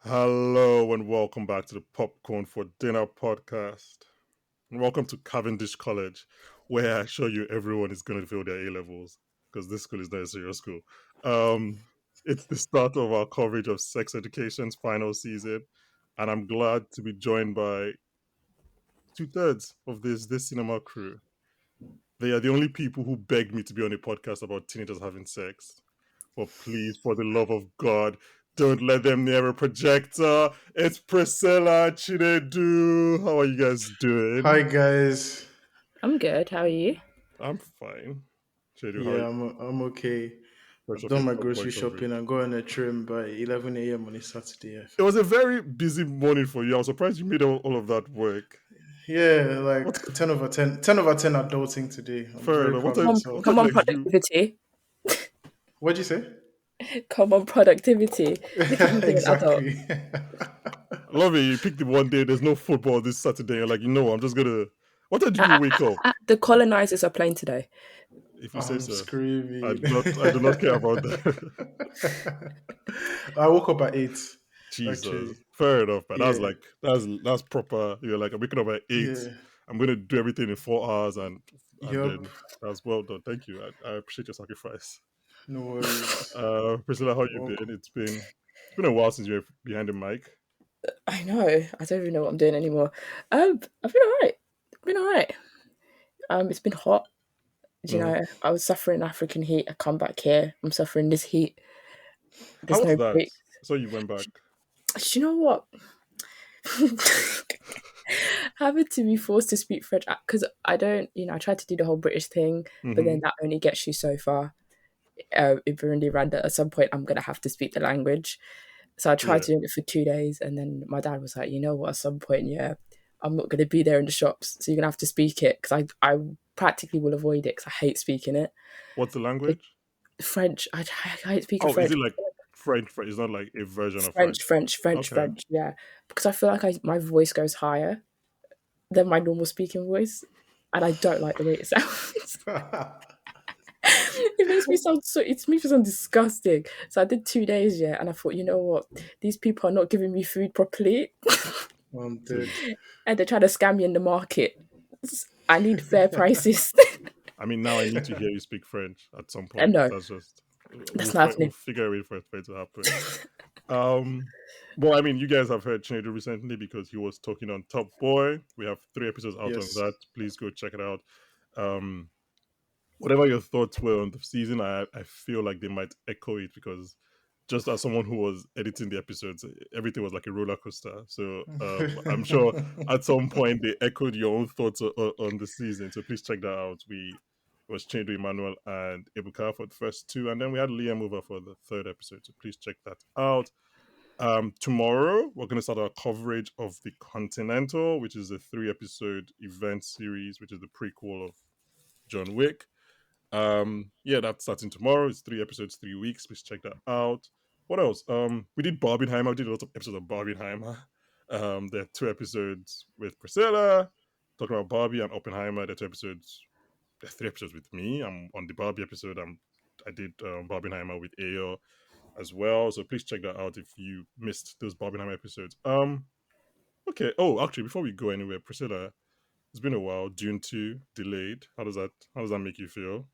Hello and welcome back to the Popcorn for Dinner podcast. And welcome to Cavendish College, where I assure you everyone is going to fail their A levels because this school is not a serious school. Um, it's the start of our coverage of sex education's final season, and I'm glad to be joined by two-thirds of this cinema crew. They are the only people who begged me to be on a podcast about teenagers having sex. But please, for the love of God, don't let them near a projector. It's Priscilla, Chinedu. How are you guys Hi doing? guys. I'm good. How are you? I'm fine. Chinedu, how are Yeah, you? I'm okay. Fresh I've off your done my top boy grocery shopping coverage. and got on a train by 11 a.m. on a Saturday. It was a very busy morning for you. I was surprised you made all of that work. Yeah, What? like 10 over 10, 10 over 10 adulting today. I'm Fair very enough. proud of What myself. time Come did on, I do? productivity. What'd you say? Come on, productivity. Look at me being an adult. Exactly. I love it. You picked the one day. There's no football this Saturday. You're like, I'm just gonna. What time did you wake up? The colonizers are playing today. If you say I'm so. screaming. I do not care about that. I woke up at 8, Jesus, actually. fair enough, man. Yeah, That's proper. You're like, I'm waking up at 8. yeah. I'm gonna do everything in 4 hours, and Yup. then that's well done. Thank you. I appreciate your sacrifice. No worries. Priscilla, how you been? Welcome. It's been a while since you were behind the mic. I know. I don't even know what I'm doing anymore. I've been alright. Been alright. It's been hot. You Mm. know, I was suffering African heat. I come back here. I'm suffering this heat. How There's was no that? break. So you went back. Do you know what? Having to be forced to speak French because I don't. I tried to do the whole British thing, but then Hmm. that only gets you so far. In Burundi Rwanda, at some point I'm gonna have to speak the language. So I tried Yeah. doing it for 2 days, and then my dad was like, "You know what? At some point, yeah, I'm not gonna be there in the shops, so you're gonna have to speak it because I practically will avoid it because I hate speaking it. What's the But language? French, I hate speaking Oh, is French. it like French? French? It's not like a version of French, French. French, French, Okay. French. Yeah, because I feel like my voice goes higher than my normal speaking voice, and I don't like the way it sounds. It makes me sound so it makes me sound disgusting. So I did 2 days, yeah, and I thought, you know what? These people are not giving me food properly. I'm So, dead. And they're trying to scam me in the market. I need fair prices. I mean, now I need to hear you speak French at some And point. no, That's just that's not we'll happening. figure a way for it to happen. Um, well, I mean, you guys have heard Chinedu recently because he was talking on Top Boy. We have 3 episodes out on Yes. that. Please go check it out. Um, whatever your thoughts were on the season, I feel like they might echo it because just as someone who was editing the episodes, everything was like a roller coaster. So I'm sure at some point they echoed your own thoughts on the season. So please check that out. It was Chinedu Emmanuel and Ebuka for the first two, and then we had Liam over for the third episode. So please check that out. Tomorrow, we're going to start our coverage of The Continental, which is a 3 episode event series, which is the prequel of John Wick. Yeah, that's starting tomorrow. It's 3 episodes, 3 weeks. Please check that out. What else? We did Barbenheimer. We did a lot of episodes of Barbenheimer. There are 2 episodes with Priscilla talking about Barbie and Oppenheimer. There are 3 episodes with me. I'm on the Barbie episode. I did Barbenheimer with Ayo as well. So please check that out if you missed those Barbenheimer episodes. Okay. Oh, actually, before we go anywhere, Priscilla, it's been a while. Dune 2 delayed. How does that make you feel?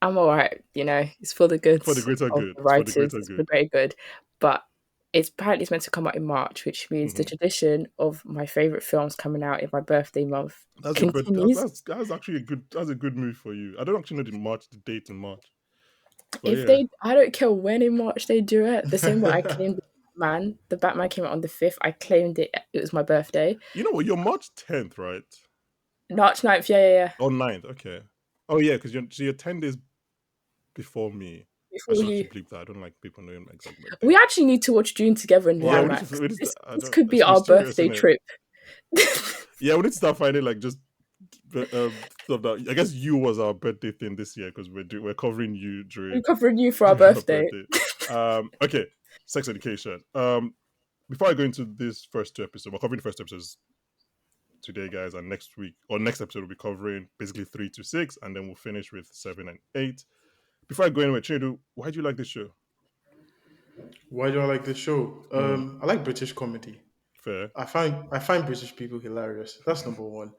I'm all right. It's for the good For the greater of good. the It's for the writers. greater It's for good. the great good. But it's meant to come out in March, which means the Hmm. tradition of my favorite films coming out in my birthday month That's your birthday. continues. That's actually a good move for you. I don't actually know the date in March, but If yeah. I don't care when in March they do it. The same way I claimed the Batman came out on the 5th. I claimed it. It was my birthday. You know what? You're March 10th, right? March 9th. Yeah, yeah, yeah. Or 9th. Okay. Oh yeah, because you're 10 days before me. I Before should you, actually bleep that. I don't like people knowing my exact birthday. we actually need to watch June together in the Yeah, IMAX. I This don't. could be It's our mysterious, birthday isn't it? trip. Yeah, we need to start finding like just stuff that I guess you was our birthday thing this year because we're covering you We're during covering you for our during our birthday. birthday. Okay, sex education. Before I go into this first 2 episodes, we're covering the first episodes today, guys, and next week or next episode we'll be covering basically 3 to 6, and then we'll finish with 7 and 8. Before I go anywhere, Chinedu, why do you like this show? Why do I like this show? Mm, I like British comedy. fair. I find British people hilarious. That's number one.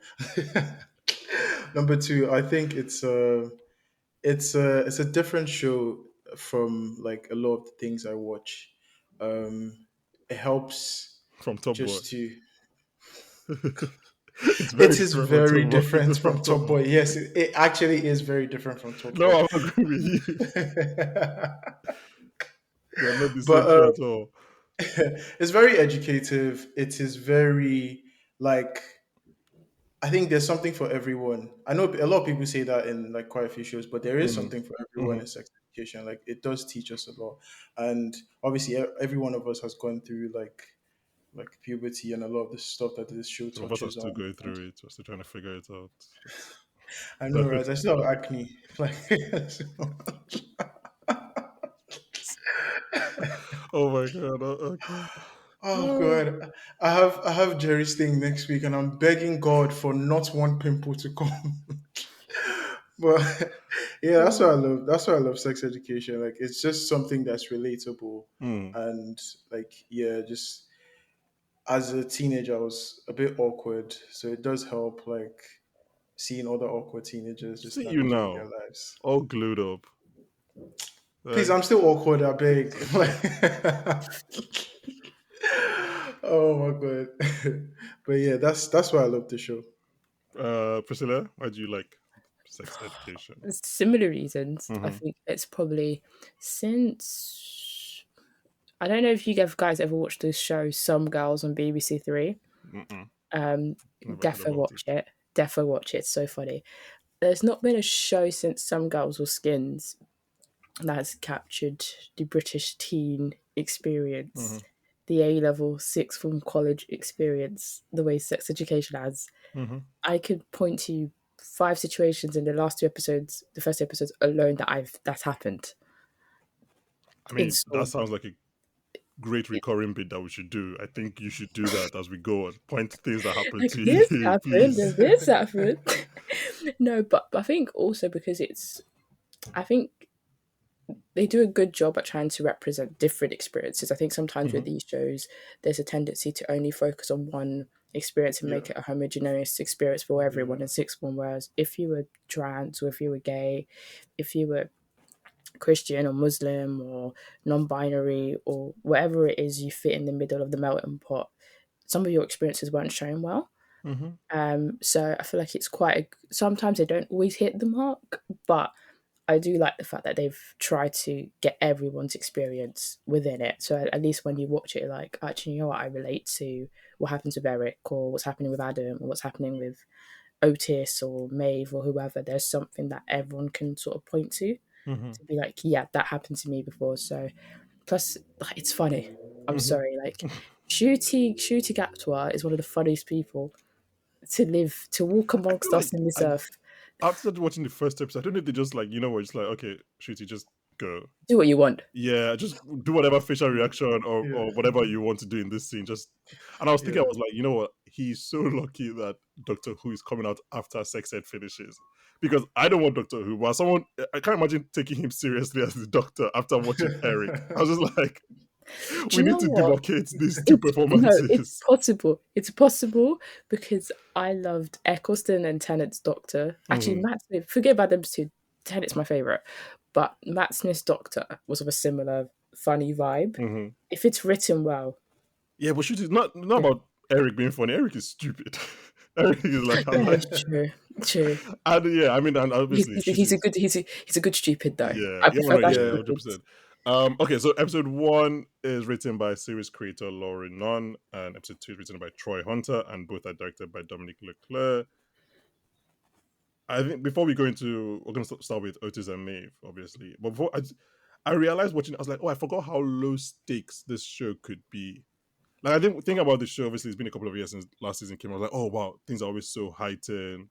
Number two, I think it's a different show from like a lot of the things I watch. It helps From Top Boy. just to. It's very It is different from very Top Boy. different from Top Boy. Yes, it actually is very different from Top No, Boy. I'm agreeing with you. They're not the same but show at all. it's very educative. It is very like I think there's something for everyone. I know a lot of people say that in like quite a few shows, but there is Mm, something for everyone hmm. in sex education. Like it does teach us a lot, and obviously every one of us has gone through like puberty and a lot of the stuff that this show Some of us are touches still on. going And through it. We're still trying to figure it out. It's I know, right? I perfect. still have acne. Like, Oh my god. Okay. oh Oh. god, I have Jerry's thing next week, and I'm begging God for not one pimple to come. But yeah, that's what I love. That's why I love sex education. Like it's just something that's relatable, Mm. and like yeah, just as a teenager, I was a bit awkward, so it does help like seeing other awkward teenagers just See you navigating their now, lives. all glued up. Please, Like, I'm still awkward. I beg. Oh my god. But yeah, that's why I love the show. Priscilla, why do you like sex education? Similar reasons. I Mm-hmm. think it's probably since I don't know if you guys ever watched this show, Some Girls on BBC Three. Mm-mm. Um, Never heard defo about watch it. it. Defo watch it. It's so funny. There's not been a show since Some Girls or Skins that has captured the British teen Mm-hmm. experience, the A level sixth form college experience, the way sex education has. Mm-hmm. I could point to 5 situations in the last 2 episodes, the first episodes alone that's happened I in mean, that school. sounds like a great recurring bit that we should do. I think you should do that as we go on. Point things that happen Like to this you, happened please. and this happened. No, but I think also because I think they do a good job at trying to represent different experiences. I think sometimes Mm-hmm. with these shows, there's a tendency to only focus on one experience and Yeah. make it a homogeneous experience for everyone Yeah. in sixth form. Whereas if you were trans or if you were gay, if you were Christian or Muslim or non-binary or whatever it is, you fit in the middle of the melting pot. Some of your experiences weren't shown well. Mm-hmm. So I feel like it's sometimes they don't always hit the mark, but I do like the fact that they've tried to get everyone's experience within it. So at least when you watch it, you're like, actually, you know what, I relate to what happens with Eric or what's happening with Adam or what's happening with Otis or Maeve or whoever. There's something that everyone can sort of point Mm-hmm. to be like, yeah, that happened to me before. So plus, like, it's funny. I'm Mm-hmm. sorry, like Shooty Gaptwa is one of the funniest people to walk I feel amongst like us in this earth. after watching the first episode, I don't know if they just like, you know what, it's like, okay, Shooty, just go. Do what you want. Yeah, just do whatever facial reaction Yeah. or whatever you want to do in this scene. Just and I was thinking, I Yeah. was like, you know what? He's so lucky that Doctor Who is coming out after Sex Ed finishes. Because I don't want Doctor Who, but someone I can't imagine taking him seriously as the Doctor after watching Eric. I was just like, Do we you need know to what? demarcate these two It's no, it's performances. possible. It's possible because I loved Eccleston and Tennant's Doctor. Actually, Mm-hmm. Matt Smith. Forget about them two. Tennant's my favorite, but Matt Smith's Doctor was of a similar funny vibe. Mm-hmm. If it's written well, Yeah, but Shooty is not yeah, about Eric being funny. Eric is stupid. Eric is like, I'm yeah, like, it's true, true. and yeah, I mean, and obviously He's a Shooty's. good he's a good stupid though. Yeah, I yeah, prefer no, that yeah, Yeah. 100%. stupid. Okay, so episode one is written by series creator Lauren Nunn, and episode two is written by Troy Hunter, and both are directed by Dominic Leclerc. I think before we go into, we're going to start with Otis and Maeve, obviously. But before I realized watching, I was like, oh, I forgot how low stakes this show could be. Like, I didn't think about the show. Obviously, it's been a couple of years since last season came. I was like, oh wow, things are always so heightened.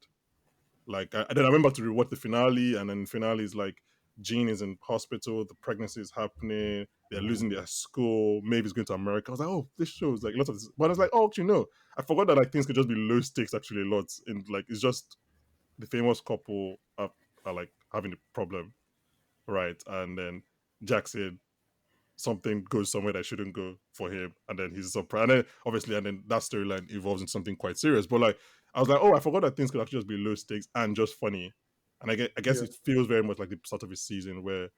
Like, then I remember to rewatch the finale, and then the finale is like Jean is in hospital, the pregnancy is happening, they're losing their school, Maeve's going to America. I was like, oh, this shows like lots of this. But I was like, oh, actually, no. I forgot that like things could just be low stakes actually a lot. In like, it's just the famous couple are like having a problem, right? And then Jackson something goes somewhere that shouldn't go for him, and then he's surprised. And then obviously, and then that storyline evolves into something quite serious. But like, I was like, oh, I forgot that things could actually just be low stakes and just funny. And I guess Yeah. it feels very much like the start of a season where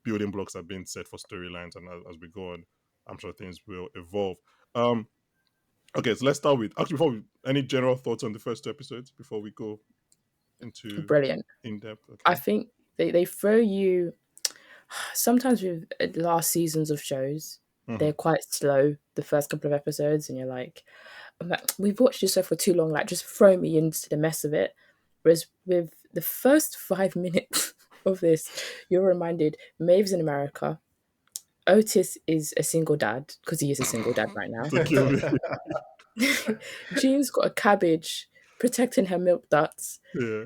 building blocks are being set for storylines, and as we go on, I'm sure things will evolve. Um, okay, so let's start with actually before any general thoughts on the first 2 episodes before we go into Brilliant. in depth. I Okay. think they throw you sometimes with last seasons of shows, Mm-hmm. they're quite slow the first couple of episodes, and you're like, we've watched this show for too long, like just throw me into the mess of it. Whereas with the first 5 minutes of this, you're reminded Maeve's in America. Otis is a single dad because he is a single dad right now. To kill me. Jean's got a cabbage protecting her milk ducts. Yeah.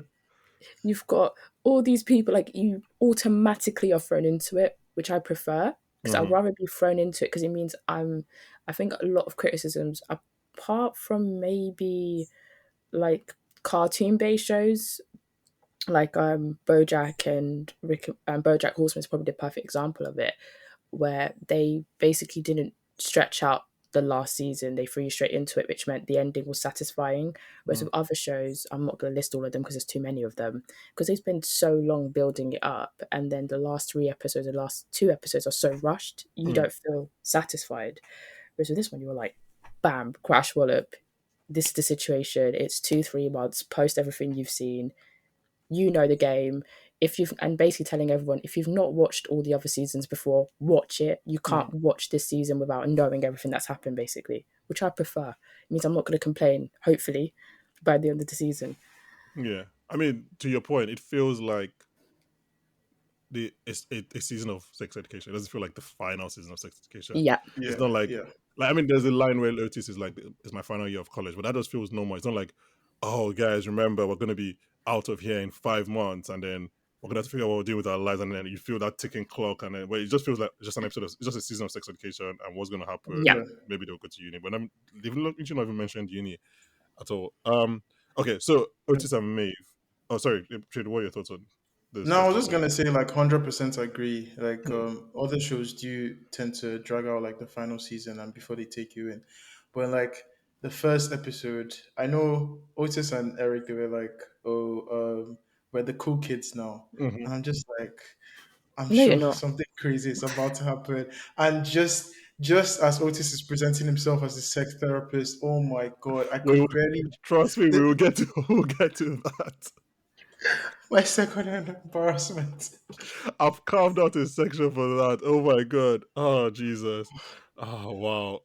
You've got all these people, like you automatically are thrown into it, which I prefer because I'd Mm-hmm. rather be thrown into it because it means I think a lot of criticisms, apart from maybe like cartoon based shows, like BoJack and Rick BoJack Horseman is probably the perfect example of it, where they basically didn't stretch out the last season. They threw you straight into it, which meant the ending was satisfying. Whereas Mm-hmm. with other shows, I'm not going to list all of them because there's too many of them, because they spend so long building it up, and then the last 3 episodes, the last 2 episodes are so rushed, you Mm-hmm. don't feel satisfied. Whereas with this one, you were like, bam, crash wallop. This is the situation. It's 2-3 months post everything you've seen. You know the game. If you've and basically telling everyone, if you've not watched all the other seasons before, watch it. You can't watch this season without knowing everything that's happened, basically, which I prefer. It means I'm not going to complain, hopefully, by the end of the season. Yeah. I mean, to your point, it feels like a season of sex education. It doesn't feel like the final season of sex education. Yeah. It's Yeah. not Yeah. like I mean, there's a line where Otis is like, "It's my final year of college," but that just feels normal. It's not like, "Oh, guys, remember we're gonna be out of here in 5 months, and then we're gonna have to figure out what we'll do with our lives," and then you feel that ticking clock, and then but it just feels like just an episode of it's just a season of sex education and what's gonna happen, Yeah. and Yeah. maybe they'll go to uni. But they've not even mentioned uni at all. Okay, so Otis and Maeve. Oh, sorry, Trade. What are your thoughts on this No, I first was just episode? gonna say like 100% agree. Like Hmm. other shows do tend to drag out like the final season and before they take you in. But like the first episode, I know Otis and Eric they were like, oh, we're the cool kids now. Hmm. And I'm just like, I'm No, you're sure not. something crazy is about to happen. And just as Otis is presenting himself as a sex therapist, oh my god, I We will, could barely trust me, we the, will get to we'll get to that. my second hand embarrassment. I've carved out a section for that. Oh my god. Oh Jesus. Oh wow.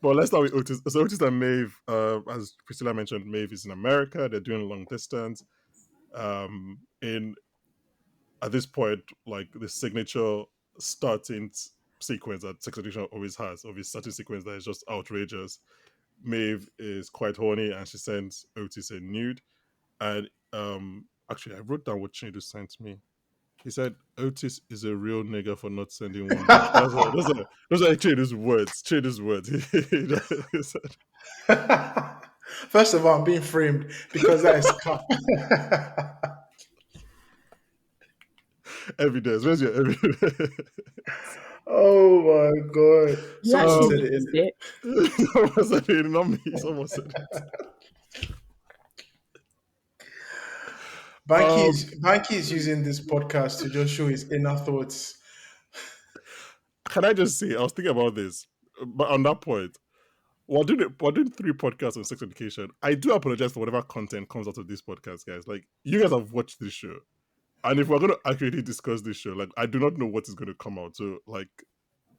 But let's start with Otis. So Otis and Maeve, as Priscilla mentioned, Maeve is in America. They're doing long distance. In at this point, like the signature starting sequence that sex education always has, of his starting sequence that is just outrageous. Maeve is quite horny and she sends Otis a nude. And actually I wrote down what Chinedu sent me. He said Otis is a real nigga for not sending one back. Those are Chinedu's words. Chinedu's words. He said, First of all, I'm being framed because that is cap. evidence. Where's your evidence? Oh my god! You Someone actually said it witnessed in. it. Someone said it, not me. Someone said it. Um, Banky is using this podcast to just show his inner thoughts. can I just say, I was thinking about this, but on that point, we're doing 3 podcasts on sex education. I do apologize for whatever content comes out of this podcast, guys. Like, you guys have watched this show. And if we're going to accurately discuss this show, like, I do not know what is going to come out. So, like,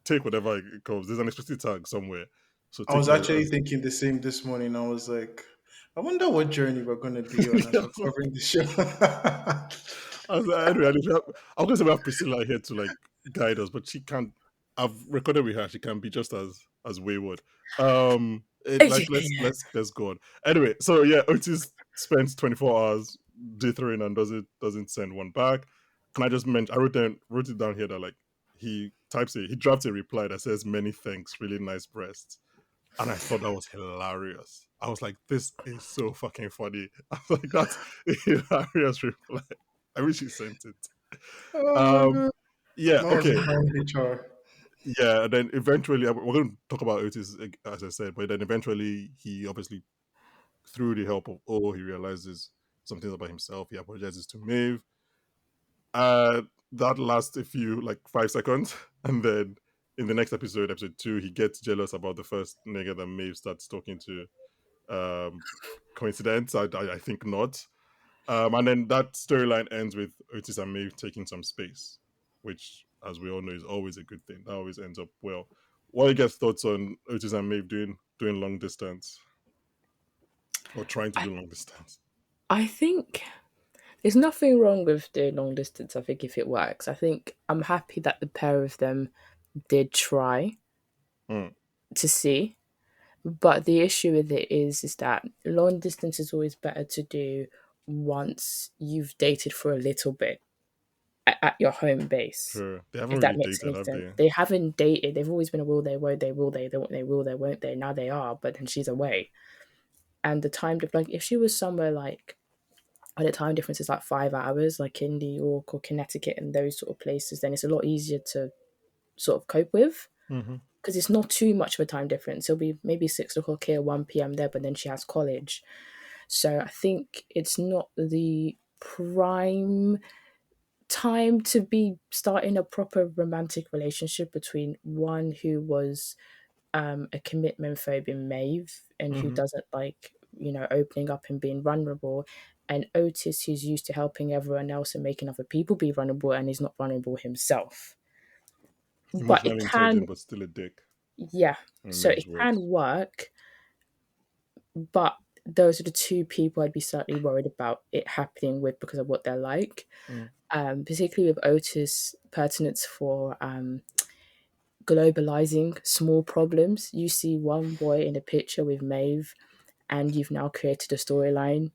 take whatever it comes. There's an explicit tag somewhere. So I take was it actually as, thinking the same this morning. I was like, I wonder what journey we're going to be on as yeah, we're covering the show. I was like, anyway, I'm going to say we have Priscilla here to, like, guide us, but she can't. I've recorded with her. She can be just as wayward. Like let's go on. Anyway, so yeah, Otis spends 24 hours dithering and doesn't send one back. Can I just mention? I wrote it down here that like he drafts a reply that says many thanks, really nice breasts, and I thought that was hilarious. I was like, this is so fucking funny. I was like, that's a hilarious reply. I wish he sent it. Oh my Um, god! Yeah, Man was okay. behind HR. Yeah, and then eventually, we're going to talk about Otis, as I said, but then eventually he obviously, through the help of he realizes some things about himself. He apologizes to Maeve. Uh, that lasts a few, like 5 seconds. And then in the next episode, episode two, he gets jealous about the first nigga that Maeve starts talking to. Um, Coincidence? I think not. And then that storyline ends with Otis and Maeve taking some space, which, as we all know, is always a good thing. That always ends up well. What are your guys' thoughts on Otis and Maeve doing long distance or trying to I, do long distance? I think there's nothing wrong with doing long distance. I think if it works, I think I'm happy that the pair of them did try Mm, to see. But the issue with it is that long distance is always better to do once you've dated for a little bit at your home base. sure. They haven't If that really makes dated, any have sense. they? They haven't dated. They've always been a will they, won't they, will they will they, won't they. Now they are, but then she's away. And the time like if she was somewhere like where the time difference is like 5 hours, like in New York or Connecticut and those sort of places, then it's a lot easier to sort of cope with Mm-hmm. because it's not too much of a time difference. It'll be maybe 6 o'clock here, 1 p.m. there, but then she has college. So I think it's not the prime time to be starting a proper romantic relationship between one who was a commitment phobe in Maeve and who Mm-hmm. doesn't like, opening up and being vulnerable, and Otis who's used to helping everyone else and making other people be vulnerable and is not vulnerable himself. But it Emotionally can, intelligent, but still a dick, yeah. in So Maeve's it can words. work, but those are the two people I'd be slightly worried about it happening with because of what they're like. Mm. Particularly with Otis' pertinence for globalizing small problems. You see one boy in a picture with Maeve, and you've now created a storyline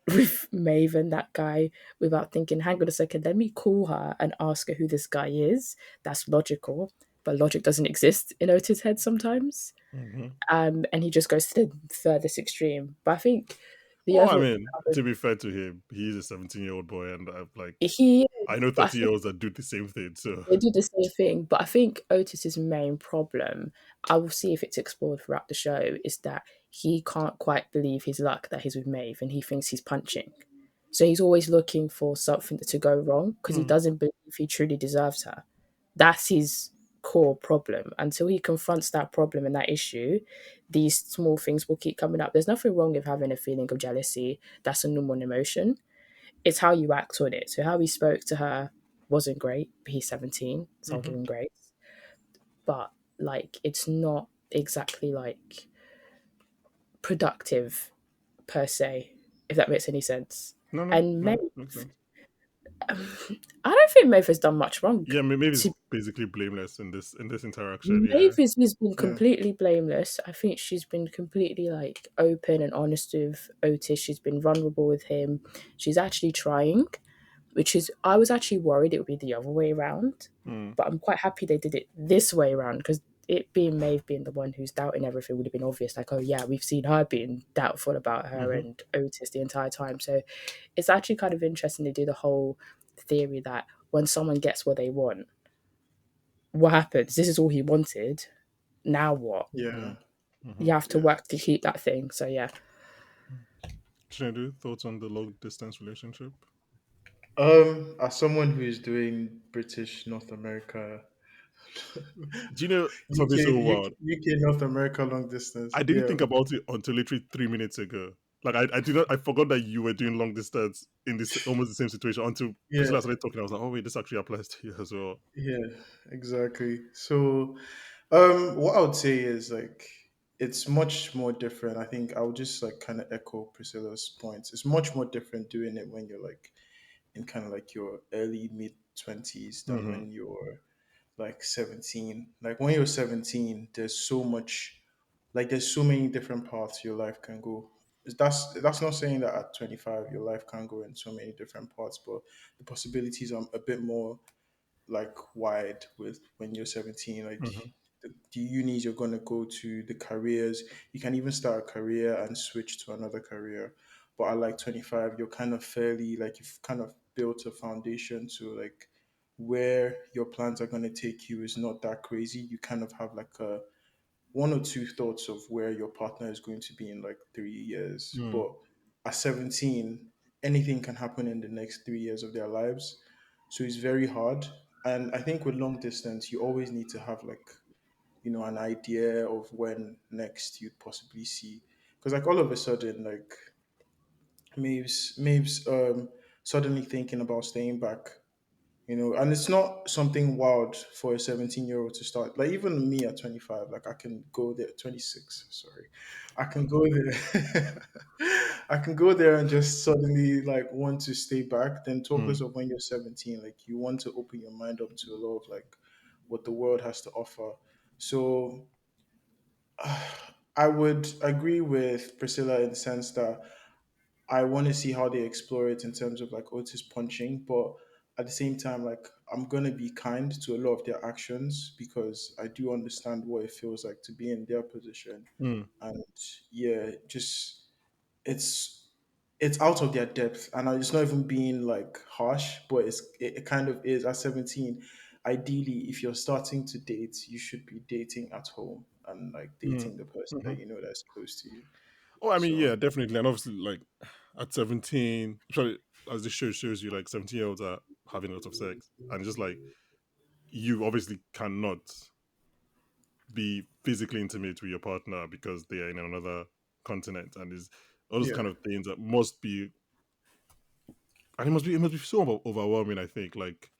with Maeve and that guy without thinking, hang on a second, let me call her and ask her who this guy is. That's logical, but logic doesn't exist in Otis' head sometimes. Mm-hmm. And he just goes to the furthest extreme. But I think the Well, I other, mean, to be fair to him, he's a 17-year-old boy, and I've like he I is, know but I 30 think year olds that do the same thing. So, they do the same thing, but I think Otis's main problem, I will see if it's explored throughout the show, is that he can't quite believe his luck that he's with Maeve and he thinks he's punching. So he's always looking for something to go wrong because he mm, doesn't believe he truly deserves her. That's his core problem. Until he confronts that problem and that issue, these small things will keep coming up. There's nothing wrong with having a feeling of jealousy. That's a normal emotion. It's how you act on it. So how he spoke to her wasn't great, but he's 17, so I'll hmm give him grace. But like it's not exactly like productive per se, if that makes any sense. no, no, And no, Maeve, makes sense. I don't think Maeve has done much wrong. Yeah, maybe it's To basically blameless in this interaction. Maeve Yeah. has been Yeah. completely blameless. I think she's been completely like open and honest with Otis. She's been vulnerable with him. She's actually trying, which is I was actually worried it would be the other way around, Mm, but I'm quite happy they did it this way around because it being Maeve being the one who's doubting everything would have been obvious. Like, oh yeah, we've seen her being doubtful about her hmm and Otis the entire time. So it's actually kind of interesting to do the whole theory that when someone gets what they want, what happens? This is all he wanted. Now what? Yeah. mm, hmm You have to Yeah. work to keep that thing. So yeah, Chinedu, thoughts on the long distance relationship? As someone who's doing British North America, Do you know something UK, so UK, wild? UK North America long distance. I didn't Yeah. think about it until literally 3 minutes ago. Like I did not I forgot that you were doing long distance in this almost the same situation until Yeah. Priscilla started talking. I was like, oh wait, this actually applies to you as well. Yeah. Exactly. So, what I would say is like it's much more different. I think I would just like kind of echo Priscilla's points. It's much more different doing it when you're like in kind of like your early mid 20s than Hmm when you're like 17. Like when you're 17, there's so much, like there's so many different paths your life can go. That's not saying that at 25 your life can go in so many different paths, but the possibilities are a bit more like wide with when you're 17. Like hmm the unis you're going to go to, the careers, you can even start a career and switch to another career. But at like 25 you're kind of fairly like you've kind of built a foundation to like where your plans are going to take you is not that crazy. You kind of have like a one or two thoughts of where your partner is going to be in like 3 years. Mm, But at 17, anything can happen in the next 3 years of their lives. So it's very hard. And I think with long distance, you always need to have like, an idea of when next you'd possibly see. Because like all of a sudden, like Maeve's suddenly thinking about staying back, and it's not something wild for a 17-year-old to start. Like even me at 25, like I can go there, 26, sorry. I can go there. I can go there and just suddenly like want to stay back. Then talk less mm, of when you're 17, like you want to open your mind up to a lot of like what the world has to offer. So I would agree with Priscilla in the sense that I want to see how they explore it in terms of like Otis punching, but at the same time, like I'm gonna be kind to a lot of their actions because I do understand what it feels like to be in their position, mm, and yeah, just it's it's out of their depth, and it's not even being like harsh, but it kind of is. At 17, ideally, if you're starting to date, you should be dating at home and like mm, dating the person that mhm. you know that's close to you. Oh, I mean, So yeah, definitely. And obviously, like at 17, sorry, as the show shows you, like 17-year-olds are having a lot of sex. And just like you obviously cannot be physically intimate with your partner because they are in another continent. And is all those yeah, kind of things that must be, and it must be so overwhelming, I think. Like,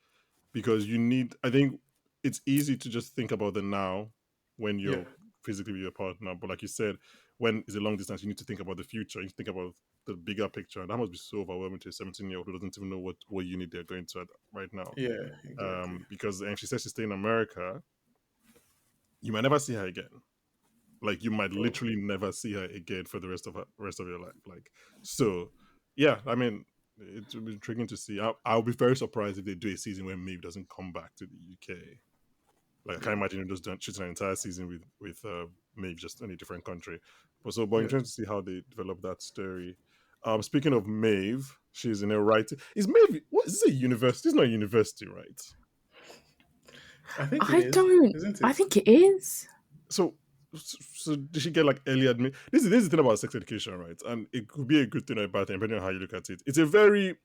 because you need, I think it's easy to just think about the now when yeah. you're physically with your partner, but like you said, when it's a long distance, you need to think about the future, you think about the bigger picture, and that must be so overwhelming to a 17-year-old who doesn't even know what unit they're going to at right now. Yeah, exactly. Because and she says she's staying in America, you might never see her again. Like you might Oh, literally never see her again for the rest of your life. Like so, yeah. I mean, it will be intriguing to see. I'll be very surprised if they do a season where Maeve doesn't come back to the UK. Like I can't yeah, imagine him just shooting an entire season with Maeve just in a different country. But yeah. interesting to see how they develop that story. Speaking of Maeve, she's in a writing. Is Maeve what is this a university? It's not a university, right? I think it I is, don't. isn't I it? think it is. So so did she get like early admit? This is the thing about sex education, right? And it could be a good thing or a bad thing depending on how you look at it. It's a very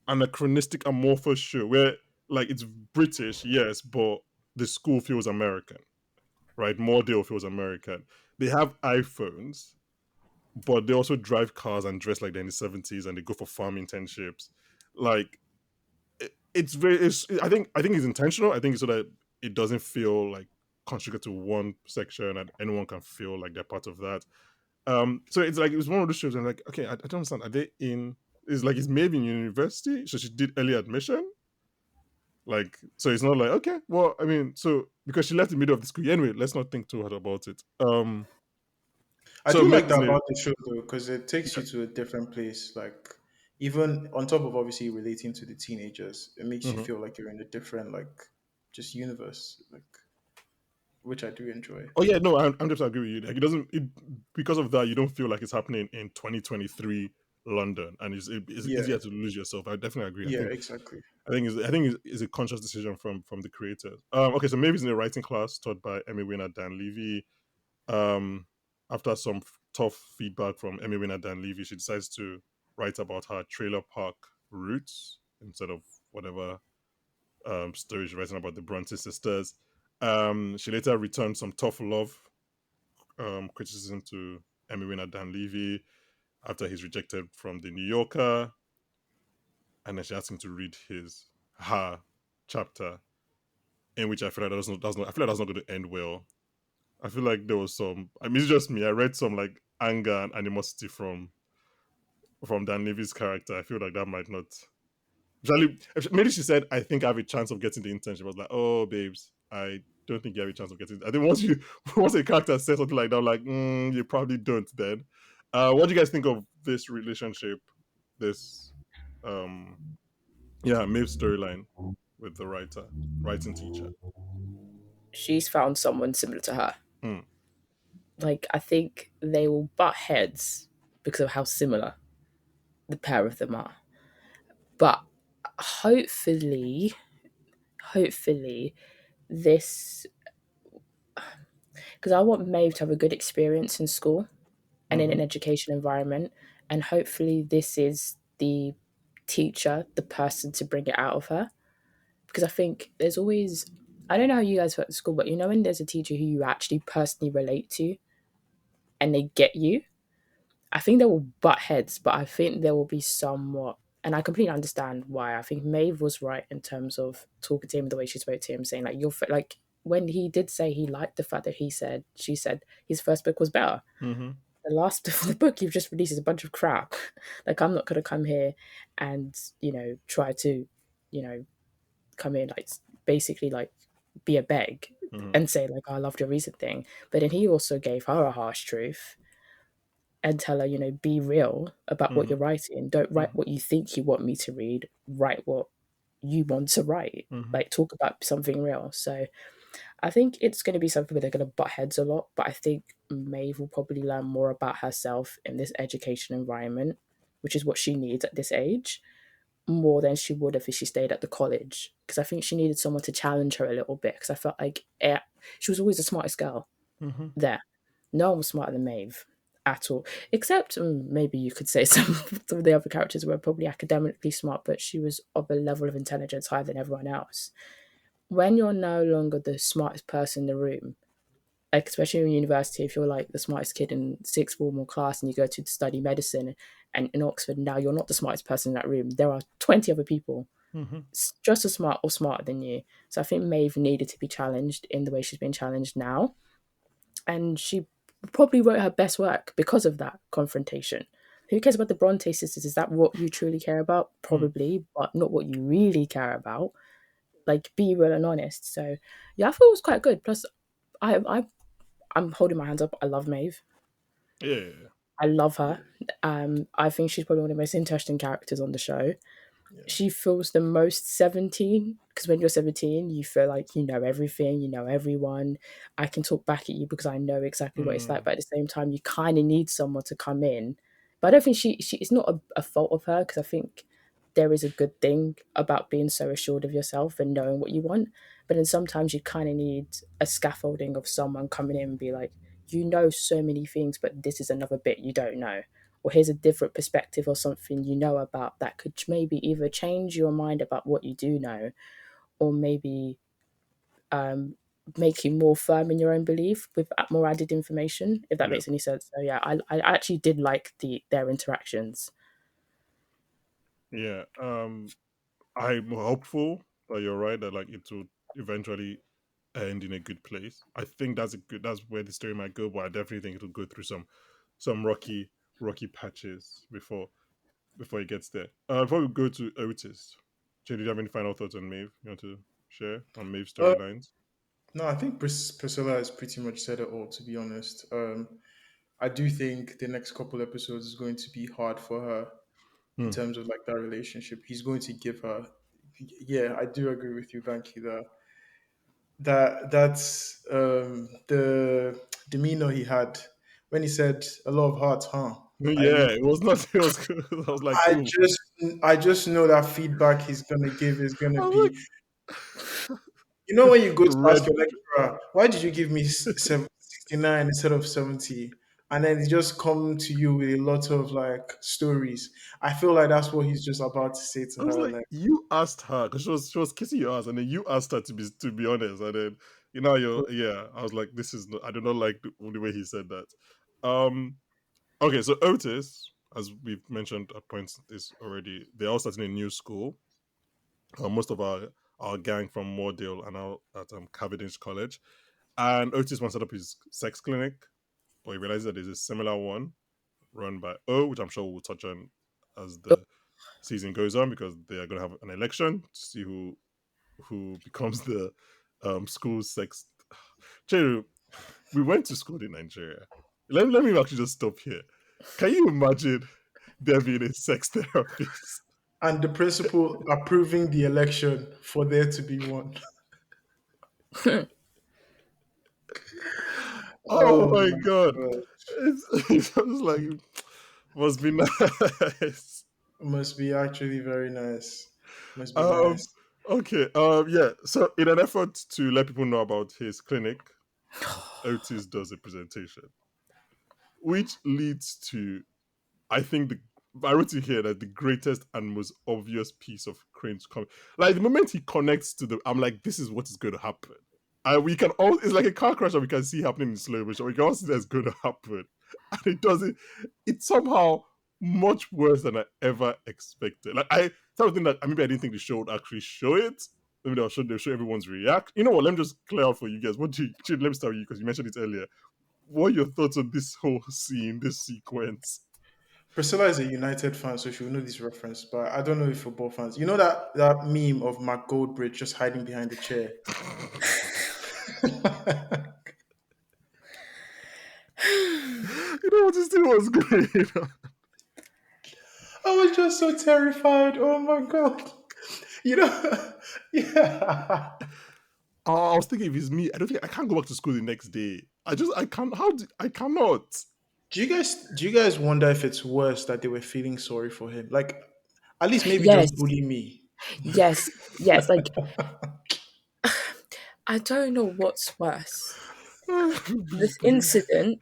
anachronistic amorphous show where like it's British, yes, but the school feels American, right? Mordale feels American. They have iPhones, but they also drive cars and dress like they're in the 70s and they go for farm internships. Like it's very I think it's intentional. I think it's so that it doesn't feel like constricted to one section and anyone can feel like they're part of that. So it's like it was one of those shows and like, okay, I don't understand. Are they in it's like it's maybe in university, so she did early admission. Like, so it's not like, okay, well, I mean, so because she left the middle of the school. Anyway, let's not think too hard about it. I So do Meg like is that in a about the show though, because it takes you to a different place. Like even on top of obviously relating to the teenagers, it makes you Mhm. feel like you're in a different like just universe, like which I do enjoy. Oh yeah, no, I'm just agree with you. Like it doesn't it, because of that, you don't feel like it's happening in 2023 London, and it's Yeah, easier to lose yourself. I definitely agree. yeah, exactly. I think it's a conscious decision from the creators. Okay, so maybe it's in a writing class taught by Emmy winner Dan Levy. Um, after some tough feedback from Emmy winner Dan Levy, she decides to write about her trailer park roots instead of whatever story she's writing about the Bronte sisters. She later returned some tough love criticism to Emmy winner Dan Levy after he's rejected from the New Yorker, and then she asked him to read her chapter, in which I feel like I feel like that's not going to end well. I feel like there was some. I mean, it's just me. I read some like anger and animosity from Dan Levy's character. I feel like that might not. Actually, maybe she said, "I think I have a chance of getting the internship." I was like, "Oh, babes, I don't think you have a chance of getting." I think once a character says something like that, I'm like, you probably don't. Then, what do you guys think of this relationship? This, um, yeah, Maeve's storyline with the writing teacher. She's found someone similar to her. Hmm. Like, I think they will butt heads because of how similar the pair of them are. But hopefully, hopefully this, because I want Maeve to have a good experience in school and in Mm-hmm. an education environment, and hopefully this is the teacher, the person to bring it out of her. Because I think there's always, I don't know how you guys felt at school, but you know when there's a teacher who you actually personally relate to and they get you, I think they will butt heads, but I think there will be somewhat, and I completely understand why. I think Maeve was right in terms of talking to him the way she spoke to him, saying like like when he did say he liked the fact that she said his first book was better. Mm-hmm. The last of the book you've just released is a bunch of crap. Like I'm not gonna come here and try to you know come in like basically like be a beg Mm-hmm. and say like, "Oh, I loved your recent thing," but then he also gave her a harsh truth and tell her, be real about what Mm-hmm. you're writing. Don't write Mm-hmm. what you think you want me to read. Write what you want to write. Mm-hmm. Like talk about something real. So I think it's going to be something where they're going to butt heads a lot. But I think Maeve will probably learn more about herself in this education environment, which is what she needs at this age, more than she would have if she stayed at the college. Because I think she needed someone to challenge her a little bit. Because I felt like she was always the smartest girl Mm-hmm. there. No one was smarter than Maeve at all, except maybe you could say some of the other characters were probably academically smart, but she was of a level of intelligence higher than everyone else. When you're no longer the smartest person in the room, like especially in university, if you're like the smartest kid in sixth form or class and you go to study medicine and in Oxford, now you're not the smartest person in that room. There are 20 other people Mm-hmm. just as smart or smarter than you. So I think Maeve needed to be challenged in the way she's being challenged now, and she probably wrote her best work because of that confrontation. Who cares about the Bronte sisters? Is that what you truly care about? Probably, but not what you really care about. Like, be real and honest. So, yeah, I thought it was quite good. Plus, I'm holding my hands up. I love Maeve. Yeah. I love her. I think she's probably one of the most interesting characters on the show. Yeah. She feels the most 17 because when you're 17 you feel like you know everything, you know everyone. I can talk back at you because I know exactly what it's like, Mm. but at the same time you kind of need someone to come in. But I don't think she it's not a fault of her, because I think there is a good thing about being so assured of yourself and knowing what you want, but then sometimes you kind of need a scaffolding of someone coming in and be like, you know so many things but this is another bit you don't know, or here's a different perspective or something you know about that could maybe either change your mind about what you do know, or maybe um, make you more firm in your own belief with more added information, if that Yeah. makes any sense. So yeah, I actually did like their interactions. Yeah. I'm hopeful that you're right that like it will eventually end in a good place. I think that's where the story might go, but I definitely think it'll go through some rocky patches before it gets there. Before we go to Otis, Jay, do you have any final thoughts on Maeve you want to share on Maeve's Uh, storylines? no, I think Priscilla has pretty much said it all. To be honest, I do think the next couple episodes is going to be hard for her in Hmm. terms of like that relationship. He's going to give her. Yeah, I do agree with you, Banky. That's the demeanor he had when he said a lot of hearts, huh? I Yeah, need. it was not. It was. I was like, I cool. just I just know that feedback he's gonna give is I gonna was be. You know when you go like, to ask red. your lecturer, why did you give me 69 instead of 70? And then he just come to you with a lot of like stories. I feel like that's what he's just about to say to I was her. like, Like, you asked her because she was kissing your ass, and then you asked her to be honest, and then you're yeah. I was like, this is not, I do not like the way he said that. Um. Okay, so Otis, as we've mentioned at points this already, they're all starting a new school. Most of our gang from Moordale and now at Cavendish College, and Otis wants to set up his sex clinic, but he realizes that there's a similar one run by O, which I'm sure we'll touch on as the season goes on because they are going to have an election to see who becomes the school sex. Cheru, we went to school in Nigeria. Let me actually just stop here. Can you imagine there being a sex therapist? and the principal approving the election for there to be one. Oh Oh my my god. god. It's just like, must be nice. Must be actually very nice. Must be Um, nice. okay. Yeah. So, in an effort to let people know about his clinic, Otis does a presentation, which leads to, I think, I wrote it here that the greatest and most obvious piece of cringe comedy. Like the moment he connects to the, I'm like, this is what is going to happen. We can all, it's like a car crash that we can see happening in slow motion. We can all see that's going to happen. And it doesn't, it's somehow much worse than I ever expected. Like, something that maybe I didn't think the show would actually show it. Maybe they'll show everyone's react. You know what? Let me just clear out for you guys. Let me start with you because you mentioned it earlier. What are your thoughts on this whole scene, this sequence? Priscilla is a United fan, so she will know this reference. But I don't know if football fans. You know that meme of Mark Goldbridge just hiding behind the chair. You know what, this thing was great. I was just so terrified. Oh my god. You know, yeah. I was thinking if it's me, I don't think I can't go back to school the next day. I can't. I cannot. Do you guys wonder if it's worse that they were feeling sorry for him? Like, at least maybe just Yes, bully me. yes, yes. Like, I don't know what's worse. This incident,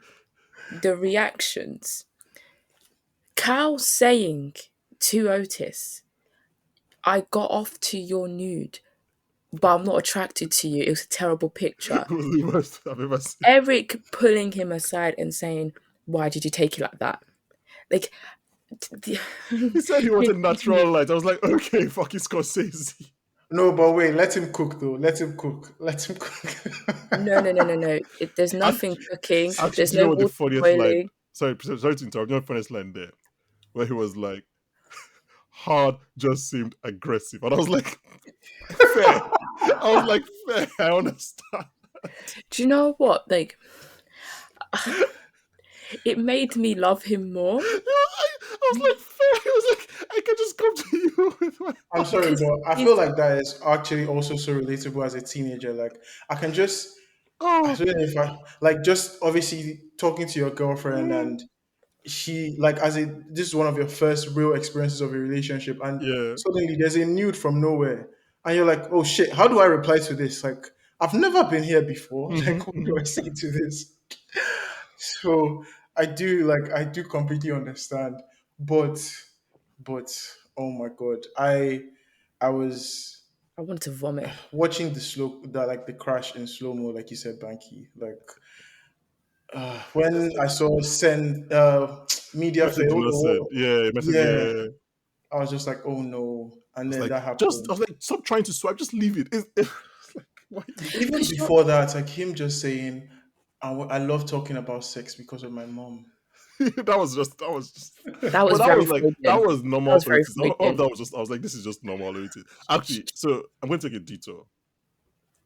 the reactions, Cal saying to Otis, I got off to your nude, but I'm not attracted to you. It was a terrible picture. It was the worst I've ever seen. Eric pulling him aside and saying, why did you take it like that? Like, He said he wanted natural light. I was like, okay, fucking Scorsese. No, but wait, let him cook though. Let him cook. Let him cook. no, no, no, no, no. There's nothing Actually, cooking. actually, There's do you know no what the water funniest line? boiling. Sorry to interrupt. You know the funniest line there, where he was like, "Hard just seemed aggressive," and I was like, "Fair." I was like, "Fair." I understand. Do you know what? Like, it made me love him more I was like, "Fair." He was like, "I can just come to you with my I'm heart." sorry, because but I feel he's like that is actually also so relatable as a teenager. Like, I can just, I Oh, don't know if I like just obviously talking to your girlfriend mm, and she like as a this is one of your first real experiences of a relationship and yeah. suddenly there's a nude from nowhere and you're like, oh shit, how do I reply to this? Like, I've never been here before. Like, what do I say to this? So I do completely understand, but oh my god, I was I want to vomit. watching the crash in slow mo, like you said, Banky. Like, when I saw send media Message failed not or said. what, Yeah, message. yeah, Yeah. I was just like, oh no, I and was then like, that happened. stop trying to swipe. Just leave it. It's like, why are you doing Even Because before that, like him just saying, I love talking about sex because of my mom. that was just that was but that very was like that Freudian. was That normal was very Otis. All of Freudian. that was just I was like, this is just normal Otis. Actually, so I'm going to take a detour.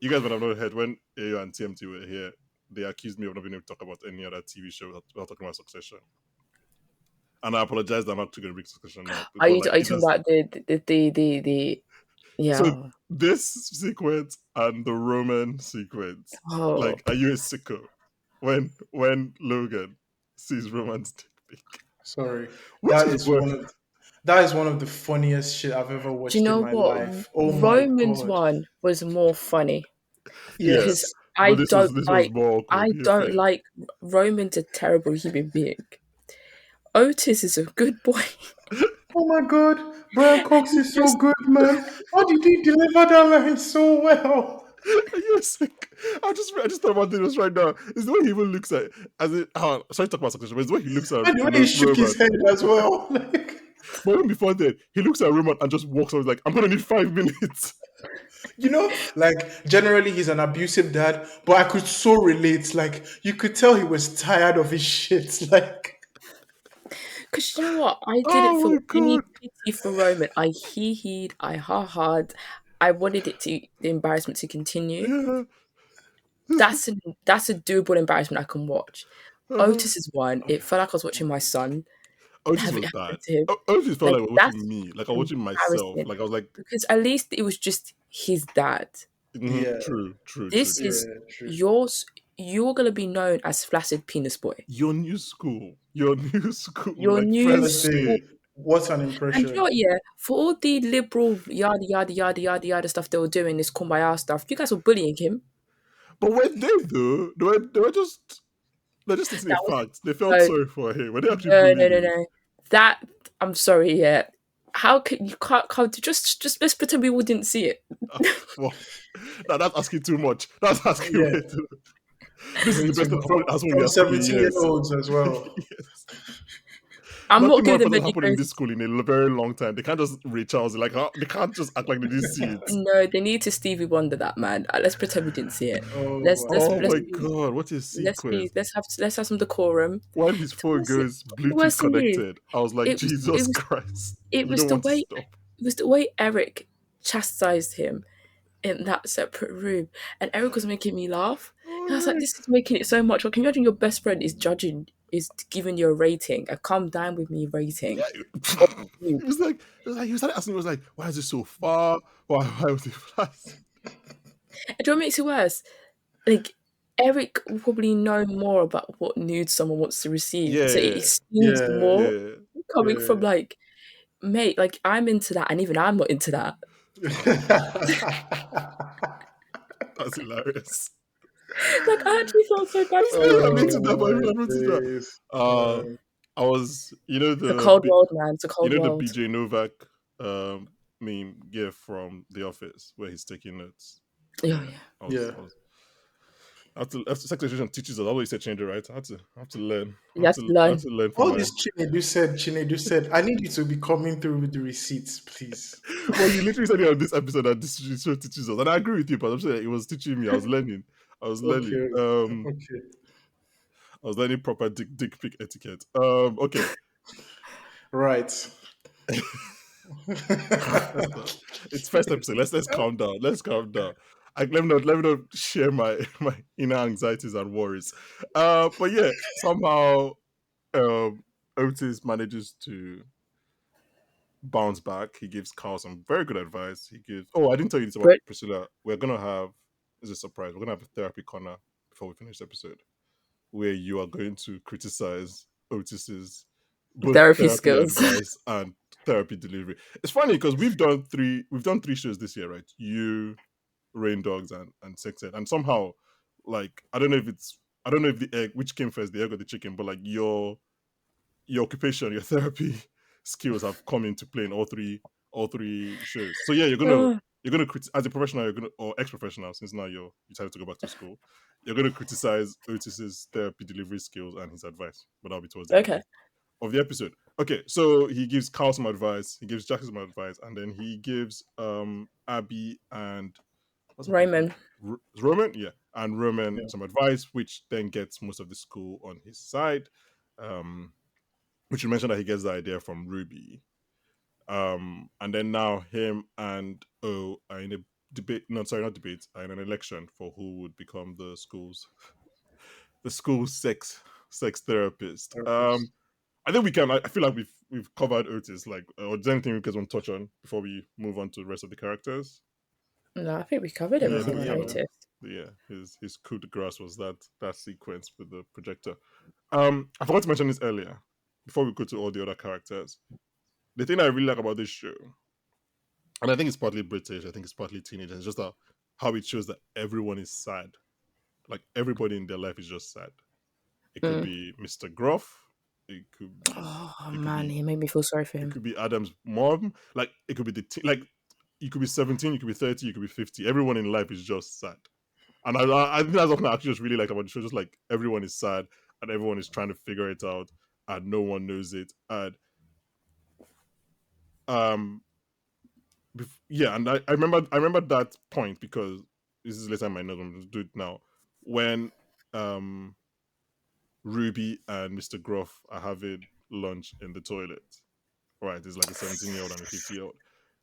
You guys might have not heard when AO and TMT were here, they accused me of not being able to talk about any other TV show without talking about Succession. And I apologize that I'm actually going to bring Succession up. But like Are you it talking just about the so yeah. this sequence and the Roman sequence, Oh, like, are you a sicko? When Logan sees Roman's dick pic. Sorry, Which that is is worse? that is one of the funniest shit I've ever do you watched in know my what? life. Oh my Roman's god. one was more funny because Yes. But this was more awkward. I You're don't fair. like Roman's a terrible human being. Otis is a good boy. Oh my god, Brian Cox He is so just good, man. How did he deliver that line so well? You're sick. I just thought about this right now. Is the way he even looks at as it. Sorry to talk about Succession, but it's the way he looks at And the way he shook Roman. his head as well. Like, But even before that, he looks at Roman and just walks. I was like, I'm gonna need 5 minutes. like generally he's an abusive dad, but I could so relate. Like, you could tell he was tired of his shit. Like, because you know what? I didn't Oh feel my any god. pity for Roman. I hee-heed, I ha-ha'd. I wanted the embarrassment to continue. Yeah. That's a doable embarrassment I can watch. Uh-huh. Otis is one. It felt like I was watching my son Otis have it was happen bad. to him. Otis felt Like, like watching that's me, like I'm watching myself. embarrassing Like I was like, because at least it was just his dad. yeah, This true. is yeah, true. yours. You're gonna be known as flaccid penis boy. Your new school, Your like new first First school. day. day. What an And you know impression. what, yeah, for all the liberal yada yada yada yada yada stuff they were doing, this kumbaya stuff, you guys were bullying him. But when they though, they're just stating a That was fact. They felt no, sorry for him. Were they actually no, no, bullying no, him? no. That I'm sorry, yeah. How can you can't just let's pretend we all didn't see it. Well, now that's asking too much. That's asking Yeah, way too. This is way the too best thing much. that happened, has happened in From their school in 17-year years. olds as well. Yes. I'm not Nothing more giving them important has any happened in this grace. school in a very long time. They can't just reach out. Like they can't just act like they didn't see it. No, they need to Stevie Wonder that man. Let's pretend we didn't see it. Oh Let's let's Oh my. let's my be god, what a let's be sequence! let's have some decorum. When his The phone worst, goes the Bluetooth worst thing is, connected, I was like, it was it Jesus was Christ, it we was don't the want to way stop. it was the way Eric chastised him in that separate room, and Eric was making me laugh. And I was like, Oh, this is making it so much. Well, can you imagine your best friend is giving you a rating, a come down with me rating? yeah, Of you. he was like asking, he was like, why is it so far? Why was it fast? And do you know what makes it worse? Like, Eric will probably know more about what nudes someone wants to receive, so it Yeah, stings Yeah, more yeah, coming from yeah. like, mate, like I'm into that, and even I'm not into that. that's hilarious. Like, I actually felt so bad He's for like, I'm Eric. into Oh that, but my I'm not into that. days. Uh, I was, It's a cold world, man. It's a you cold know the world. BJ Novak meme gift from The Office where he's taking notes. Yeah, Yeah, yeah. I Yeah. was after sex education teaches us. I always say change it, right? I have to learn. You have to I have learn. to learn from All my. this Chinedu said, I need you to be coming through with the receipts, please. Well, you literally said it on this episode that this show teaches us, and I agree with you. But I'm saying it was teaching me. I was learning. I was learning. Okay. Okay. I was learning proper dick pic etiquette. Okay. Right. Let's not. It's first episode. Let's calm down. Let's calm down. Let me not share my my inner anxieties and worries. But yeah, somehow um Otis manages to bounce back. He gives Carl some very good advice. He gives. Oh, I didn't tell you this about But Priscilla. We're gonna have. It's a surprise. We're gonna have a therapy corner before we finish the episode, where you are going to criticize Otis's both therapy therapy skills. advice and therapy delivery. It's funny because we've done three shows this year, right? You, Rain Dogs, and Sex Ed, and somehow, like I don't know if the egg which came first, the egg or the chicken, but like your occupation, your therapy skills have come into play in all three shows. So yeah, Oh, you're gonna as a professional, you're gonna or ex professional since now you decided to go back to school, you're gonna criticize Otis's therapy delivery skills and his advice, but that'll be towards the end okay. of the episode. Okay, so he gives Carl some advice, he gives Jack some advice, and then he gives Abby and what's Abby's name? Raymond. Roman, yeah, and Roman Yeah. some advice, which then gets most of the school on his side. Um, which you mentioned that he gets the idea from Ruby. And then now him and O are in a debate. No, sorry, not debate. Are in an election for who would become the school's sex therapist. Therapist. I think we can. I feel like we've covered Otis. Like, or is there anything we guys want to touch on before we move on to the rest of the characters? No, I think we covered Yeah, I everything think we on covered. Otis. Yeah, his coup de grace was that sequence with the projector. I forgot to mention this earlier before we go to all the other characters. The thing I really like about this show, and I think it's partly British, I think it's partly teenage, it's just how it shows that everyone is sad. Like everybody in their life is just sad. It could Mm. be Mr. Gruff, it could be Oh it could man, be he made me feel sorry for it him. could be Adam's mom, like it could be like you could be 17, you could be 30, you could be 50. Everyone in life is just sad. And I think that's something I actually just really like about the show. Just like everyone is sad and everyone is trying to figure it out and no one knows it. And um yeah, and I remember that point because this is later in my notes. I'm going to do it now. When um Ruby and Mr. Gruff are having lunch in the toilet. Right, it's like a 17-year-old and a 50-year-old.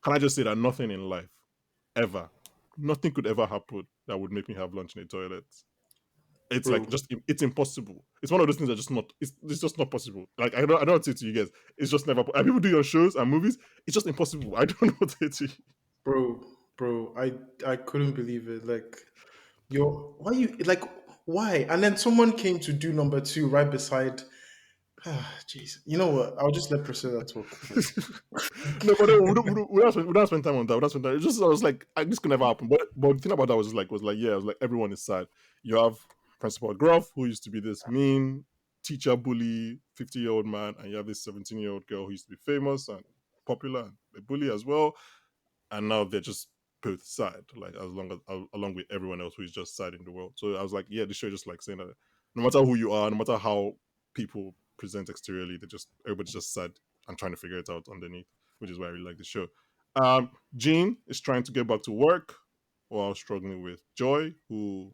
Can I just say that nothing in life ever, nothing could ever happen that would make me have lunch in a toilet. It's like Bro. just it's impossible. It's one of those things that just not it's just not possible. Like I don't say it to you guys. It's just never. And people do your shows and movies. It's just impossible. I don't know what to say to you. Bro. Bro. I couldn't believe it. Like why you like why? And then someone came to do number two right beside Jeez. You know what? I'll just let Priscilla talk because No, but then we don't spend time on that. We don't spend time. It's just I was like, this could never happen. But the thing about that was like, yeah, I was like, everyone is sad. You have Principal Gruff, who used to be this mean teacher bully, 50-year-old man, and you have this 17-year-old girl who used to be famous and popular and a bully as well, and now they're just both sad, like along with everyone else who is just sad in the world. So I was like, yeah, the show just like saying that no matter who you are, no matter how people present exteriorly, everybody's just sad and trying to figure it out underneath, which is why I really like the show. Jean is trying to get back to work while struggling with Joy, who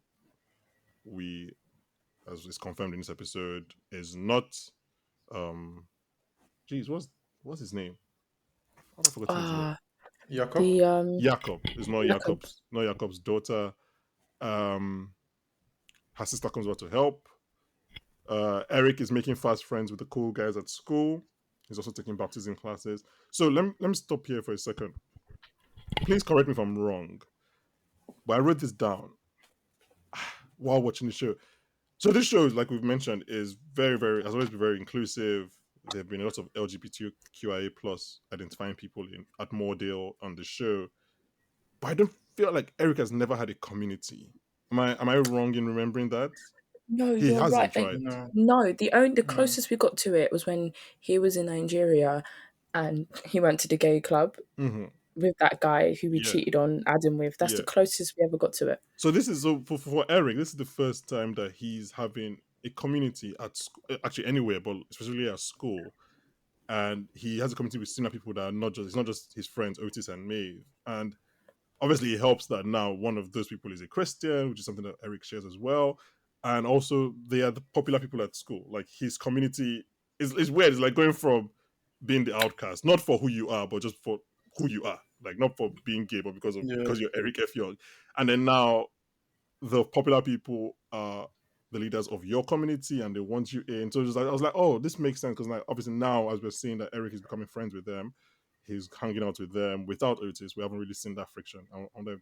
we, as is confirmed in this episode, is not. Um, geez, what's his name? How have I forgotten his name? Ah, Jakob. the Jakob is not Jacob. Jacob's daughter. Um, her sister comes out to help. Eric is making fast friends with the cool guys at school. He's also taking baptism classes. So let me stop here for a second. Please correct me if I'm wrong, but I wrote this down while watching the show. So this show, like we've mentioned, is very, very has always been very inclusive. There have been a lot of LGBTQIA plus identifying people in at Moordale on the show, but I don't feel like Eric has never had a community. Am I wrong in remembering that? No, He you're right. hasn't, right? No. No, the No. closest we got to it was when he was in Nigeria, and he went to the gay club Mm-hmm. with that guy who we Yeah, cheated on Adam with. That's the yeah. closest we ever got to it. So this is so for Eric. This is the first time that he's having a community at school, actually anywhere, but especially at school. And he has a community with similar people that are not just it's not just his friends Otis and Maeve. And obviously it helps that now one of those people is a Christian, which is something that Eric shares as well. And also they are the popular people at school. Like his community is weird. It's like going from being the outcast, not for who you are, but just for who you are. Like not for being gay, but Yeah. because you're Eric F. Young. And then now the popular people are the leaders of your community and they want you in. So just like, I was like, oh, this makes sense because like obviously now as we're seeing that Eric is becoming friends with them, he's hanging out with them without Otis. We haven't really seen that friction. I wonder if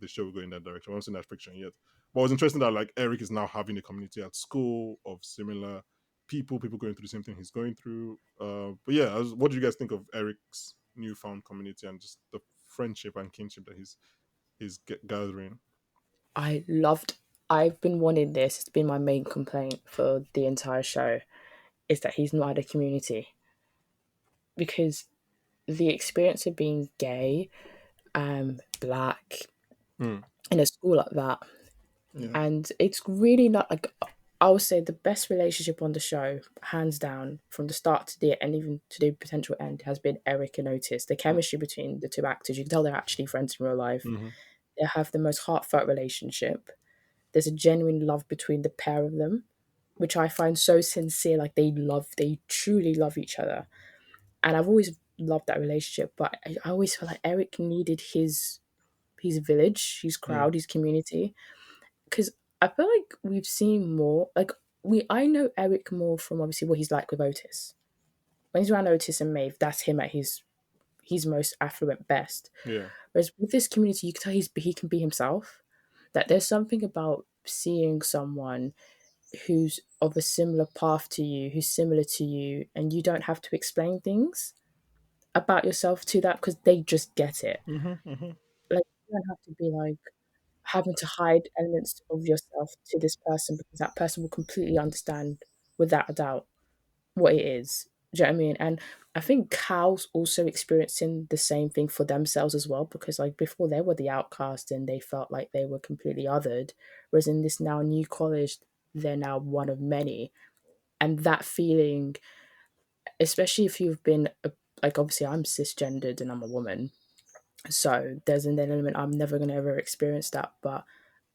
the show will go in that direction. We haven't seen that friction yet. But it was interesting that like Eric is now having a community at school of similar people going through the same thing he's going through. But yeah, what do you guys think of Eric's newfound community and just the friendship and kinship that he's gathering? I loved. I've been wanting this. It's been my main complaint for the entire show, is that he's not had a community, because the experience of being gay, black, Mm, in a school like that, Yeah. and it's really not like, I would say the best relationship on the show, hands down, from the start to the and even to the potential end, has been Eric and Otis. The mm, chemistry between the two actors, you can tell they're actually friends in real life. mhm. They have the most heartfelt relationship. There's a genuine love between the pair of them, which I find so sincere. Like they truly love each other. And I've always loved that relationship, but I always feel like Eric needed his village, his Mm, crowd, his community, because I feel like we've seen more. Like I know Eric more from obviously what he's like with Otis. When he's around Otis and Maeve, that's him at his most affluent best. yeah. Whereas with this community, you can tell he can be himself. That there's something about seeing someone who's of a similar path to you, who's similar to you, and you don't have to explain things about yourself to that because they just get it. Mhm, mhm, Like you don't have to be like having to hide elements of yourself to this person because that person will completely understand without a doubt what it is. Do you know what I mean? And I think Cal's also experiencing the same thing for themselves as well, because like before they were the outcast and they felt like they were completely othered, whereas in this now new college, they're now one of many. And that feeling, especially if you've been like obviously I'm cisgendered and I'm a woman, so there's an element I'm never going to ever experience that, but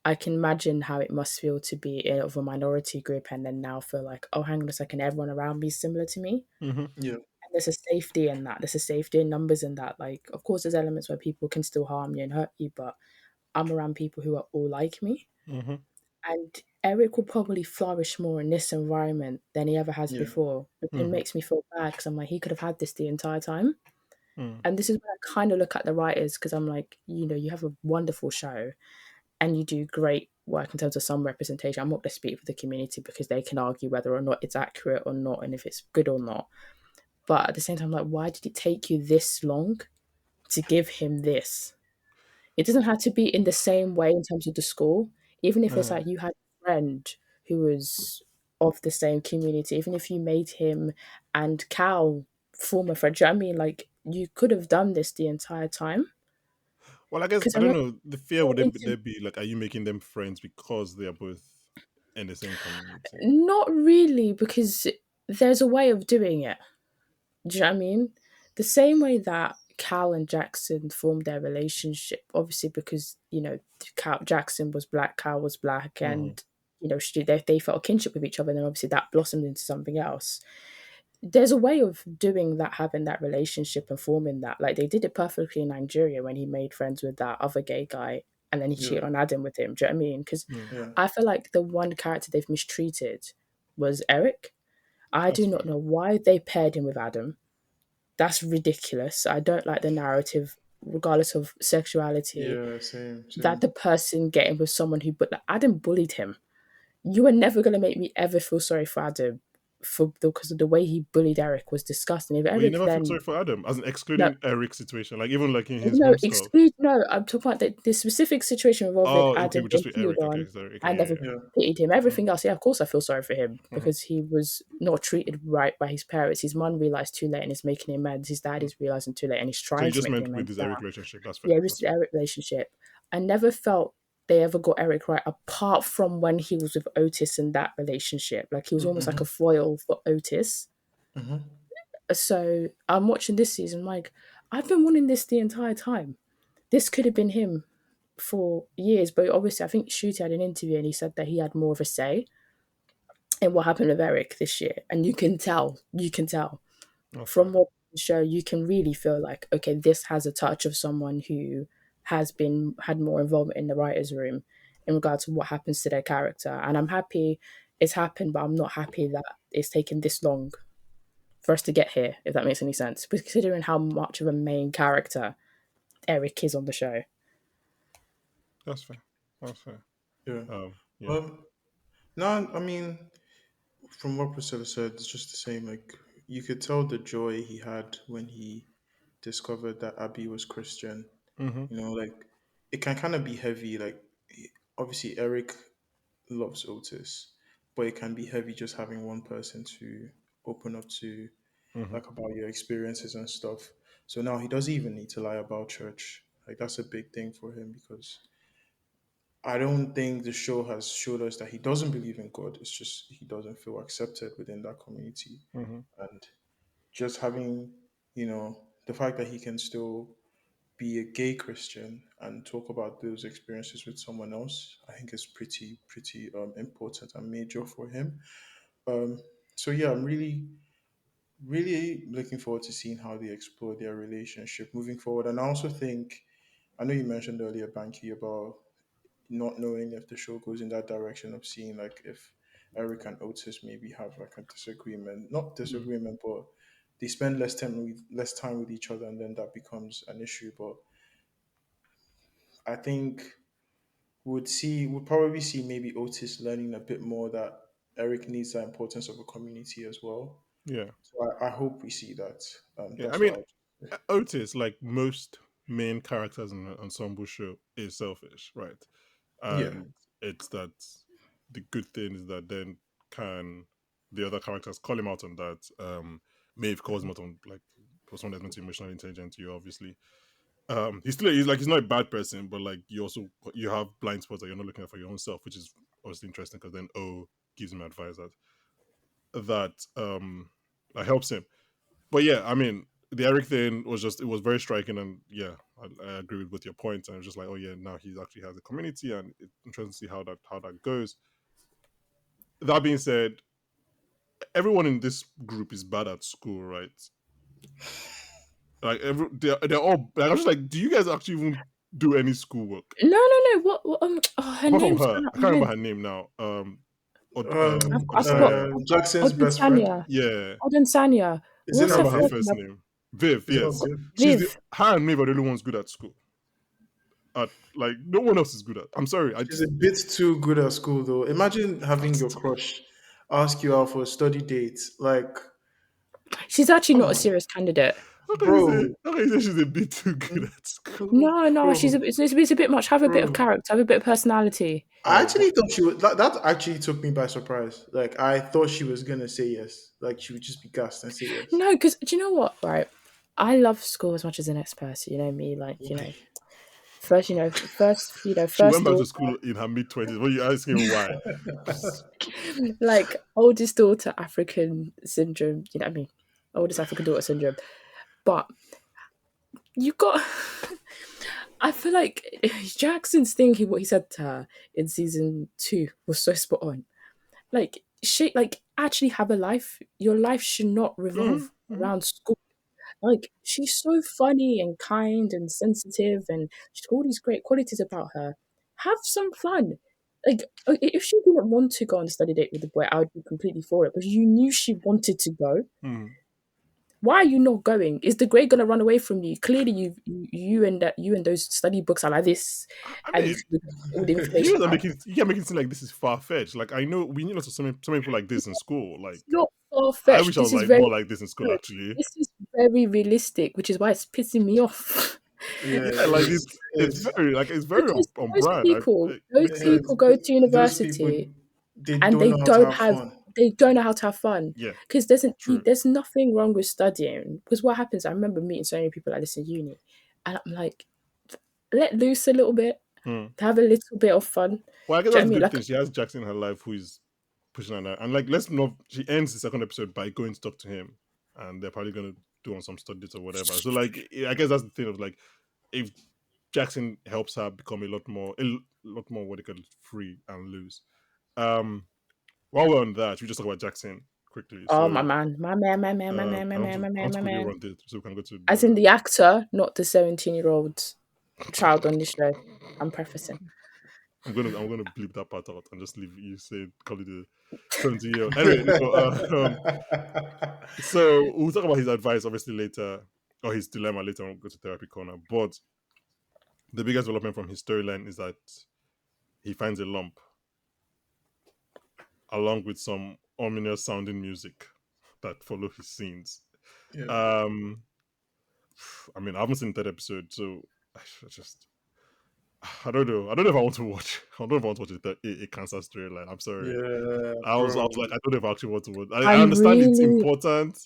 I can imagine how it must feel to be of a minority group and then now feel like, oh, hang on a second, everyone around me is similar to me. mhm, Yeah. And there's a safety in that. There's a safety in numbers in that. Like, of course, there's elements where people can still harm you and hurt you, but I'm around people who are all like me. mhm, And Eric will probably flourish more in this environment than he ever has Yeah. before. But it mhm, makes me feel bad because I'm like, he could have had this the entire time. mm, And this is where I kind of look at the writers because I'm like, you know, you have a wonderful show and you do great work in terms of some representation. I'm not going to speak for the community because they can argue whether or not it's accurate or not and if it's good or not. But at the same time, like, why did it take you this long to give him this? It doesn't have to be in the same way in terms of the school. Even if it's Mm. like you had a friend who was of the same community, even if you made him and Cal form a friend, do you know what I mean? Like, you could have done this the entire time. Well, I guess Because I I don't remember know. The fear would into there be like, are you making them friends because they are both in the same community? not really, because there's a way of doing it. Do you know what I mean? The same way that Cal and Jackson formed their relationship, obviously because, Jackson was black, Cal was black, Hmm. and, they felt a kinship with each other, and then obviously that blossomed into something else. There's a way of doing that, having that relationship and forming that. Like, they did it perfectly in Nigeria when he made friends with that other gay guy, and then he Yeah, cheated on Adam with him. Do you know what I mean? Because Mm. yeah, I feel like the one character they've mistreated was Eric. I That's do not fair. know why they paired him with Adam. That's ridiculous. I don't like the narrative, regardless of sexuality, yeah. Same, that same. the person getting with someone who, but like, Adam bullied him. You were never gonna make me ever feel sorry for Adam because of the way he bullied Eric was disgusting. If But you Eric never feel then sorry for Adam, as in no, excluding Eric's situation, like even like in his no, home stuff. exclude no. I'm talking about the specific situation involving Oh, okay, Adam with being just with cheated Eric. on. Okay, sorry. I Okay, yeah, never yeah. Yeah, pitied him. Mm-hmm. Everything else, yeah, of course I feel sorry for him Mm-hmm. because he was not treated right by his parents. His mum realised too late and is making him mad. His dad is realising too late and he's So you trying to just make meant him with mad this now. Eric relationship. That's fair. Yeah, it was That's the fair. Eric relationship. I never felt they ever got Eric right apart from when he was with Otis in that relationship. Like, he was almost like a mm-hmm, foil for Otis. mm-hmm. So I'm watching this season, like, I've been wanting this the entire time. This could have been him for years, but obviously I think Shooty had an interview and he said that he had more of a say in what happened with Eric this year. And you can tell That's from fair. what the show, you can really feel like, okay, this has a touch of someone who had more involvement in the writers' room in regard to what happens to their character. And I'm happy it's happened, but I'm not happy that it's taken this long for us to get here, if that makes any sense. But considering how much of a main character Eric is on the show. That's fair. That's fair. Yeah. Yeah. Um. No, I mean, from what Priscilla said, it's just the same. Like, you could tell the joy he had when he discovered that Abby was Christian. Mm-hmm. Like, it can kind of be heavy. Like, obviously Eric loves Otis, but it can be heavy just having one person to open up to, Mm-hmm. like, about your experiences and stuff. So now he doesn't even need to lie about church. Like, that's a big thing for him because I don't think the show has showed us that he doesn't believe in God. It's just he doesn't feel accepted within that community. Mm-hmm. And just having, the fact that he can still be a gay Christian and talk about those experiences with someone else, I think is pretty important and major for him. Um, so yeah, I'm really looking forward to seeing how they explore their relationship moving forward. And I also think, I know you mentioned earlier, Banky, about not knowing if the show goes in that direction of seeing like if Eric and Otis maybe have like a disagreement, not Mm. disagreement, but they spend less time with each other, and then that becomes an issue. But I think we'll probably see maybe Otis learning a bit more that Eric needs the importance of a community as well. Yeah. So I hope we see that. Yeah. I That's mean, what I'll say. Otis, like most main characters in an ensemble show, is selfish, right? Yeah. And it's that the good thing is that then can the other characters call him out on that. Maeve calls him out on, like, for someone that's not emotionally intelligent to you, obviously. He's not a bad person, but like you have blind spots that you're not looking at for your own self, which is obviously interesting because then O gives him advice that helps him. But yeah, I mean, the Eric thing was just, it was very striking, and yeah, I agree with your point. And it was just like, oh yeah, now he actually has a community, and it's interesting to see how that goes. That being said, everyone in this group is bad at school, right? Like they're all like, I'm just like, do you guys actually even do any schoolwork No, no, no. What oh, her apart from name's her? gone I out can't my remember head. her name now. I forgot. Odesanya. Jackson's best friend. Odunsanya. Yeah, Odunsanya. Is I it What's can't her not remember her Viv? first first name? name. Viv, Is it not yes. Viv? She's the Viv. her and Maeve are the only ones good at school. at like no one else is good at. I'm sorry, I She's just a bit too good at school, though. Imagine having your crush ask you out for a study date. Like, She's actually come not a on, serious candidate. bro, how can you say she's a bit too good at school? No, no, she's bro, it's a bit much. Have a bit of bro. character, have a bit of personality. I But actually thought she would. That actually took me by surprise. Like, I thought she was gonna say yes. Like, she would just be gassed and say yes. No, because do you know what? Right, I love school as much as the next person. You know me, like Why? first, she first went back daughter, to school in her mid 20s. When you asking why? like oldest daughter African syndrome. You know what I mean? Oldest African daughter syndrome. But you got. I feel like Jackson's thinking what he said to her in season 2 was so spot on. Like she like actually have a life. Your life should not Mhm, revolve mhm. around school. Like she's so funny and kind and sensitive, and she's got all these great qualities about her. Have some fun. Like if she didn't want to go on a study date with the boy, I would be completely for it. But you knew she wanted to go. Mhm. Why are you not going? Is the grade gonna run away from you? Clearly, you and those study books are like this, I and mean, with all the you information guys are out. making it seem like this is far fetched. Like I know we knew lots of so many people like this in school. Like It's not far I fetched. wish I was This is like very more like this in school good. actually. This is very realistic, which is why it's pissing me off. Yeah, Yeah, it like is. It it's is. very Because on those brand. people, It those people is. go to Those people, university they and don't know how to have fun. they don't know how to have fun. Yeah, Because true. there's nothing wrong with studying. Because what happens, I remember meeting so many people like this in uni, and I'm like, let loose a little bit, Hmm. have a little bit of fun. Do you Well, I guess know what that's I the mean? good Like, thing. She has Jackson in her life who is pushing on her. And like, let's not. She ends the second episode by going to talk to him, and they're probably gonna do on some studies or whatever. So like, I guess that's the thing of like, if Jackson helps her become a lot more what they call free and loose. Um, while we're on that, we just talk about Jackson quickly. oh my So man, my man, my man, my man, my I want man, to my I want man, to my quickly man. run through so we can go to As in the. the actor, not the 17-year-old child on the show. I'm prefacing. I'm gonna bleep that part out and just leave you say call it a 70-year. Anyway, no, so we'll talk about his advice obviously later, or his dilemma later when we go to therapy corner. But the biggest development from his storyline is that he finds a lump along with some ominous sounding music that follow his scenes. Yeah. Um, I mean, I haven't seen that episode, so just I don't know. I don't know if I want to watch. I don't know if I want to watch a cancer storyline. I'm sorry. Yeah, I was bro. like, I don't know if I actually want to watch. I I'm understand it's really important,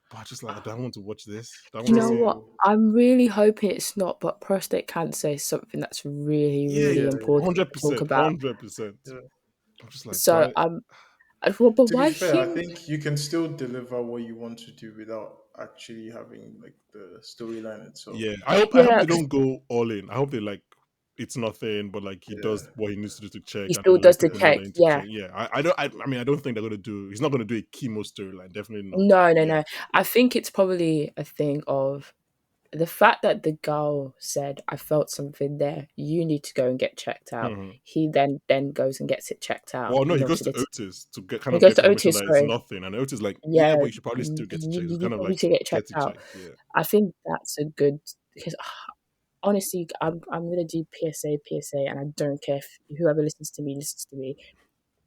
but I just like, I don't want to watch this. I Do want you to know see. what? Bro. I'm really hoping it's not, but prostate cancer is something that's really, Yeah, really Yeah, important yeah, to talk 100%, about. 100%. yeah. I'm just like, do So I? well, but To be why fair, I him? think you can still deliver what you want to do without actually having like the storyline itself. Yeah, I hope Yeah, they because don't go all in. I hope they like it's nothing, but like he Yeah, does what he needs to do to check, he and still then like does the people know check. they need to Yeah, check. Yeah, I don't. I mean, I don't think they're gonna do. He's not gonna do a chemo storyline. Definitely not. no, no, Yeah. no. I think it's probably a thing of the fact that the girl said, "I felt something there. You need to go and get checked out." Mhm. He then goes and gets it checked out, Well, no, and he goes obviously to Otis to get kind he of goes get to confirmation Otis. that it's Sorry, nothing, and Otis is like, yeah, yeah, but you should probably still get it checked. It's you kind of probably like to get get checked it out. checked. Yeah. I think that's a good because honestly, I'm gonna do PSA, and I don't care if whoever listens to me.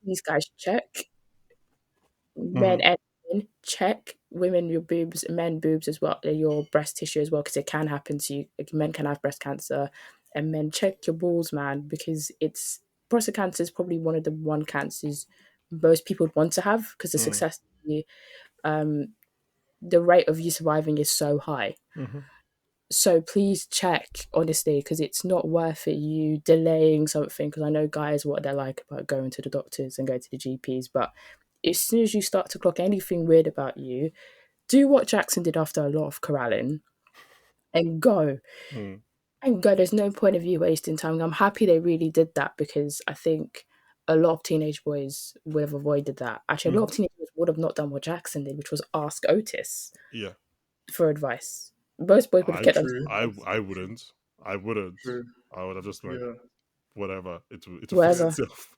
These guys check men Hmm. and women, check women your boobs, men boobs as well, your breast tissue as well, because it can happen to you. Like, men can have breast cancer, and men check your balls, man, because it's prostate cancer is probably one of the one cancers most people would want to have because Hmm. um the rate of you surviving is so high. Hmm. So please check, honestly, because it's not worth it you delaying something. Because I know guys what they're like about going to the doctors and going to the GPs, but as soon as you start to clock anything weird about you, do what Jackson did after a lot of corralling and go. Hmm. And go. There's no point of you wasting time. I'm happy they really did that because I think a lot of teenage boys would have avoided that. Actually, a lot Hmm. of teenagers would have not done what Jackson did, which was ask Otis Yeah. for advice. Most boys would have I kept them to true, themselves. I wouldn't. I wouldn't. true. I would have just like Yeah, whatever. It will fix yeah. Whatever. itself.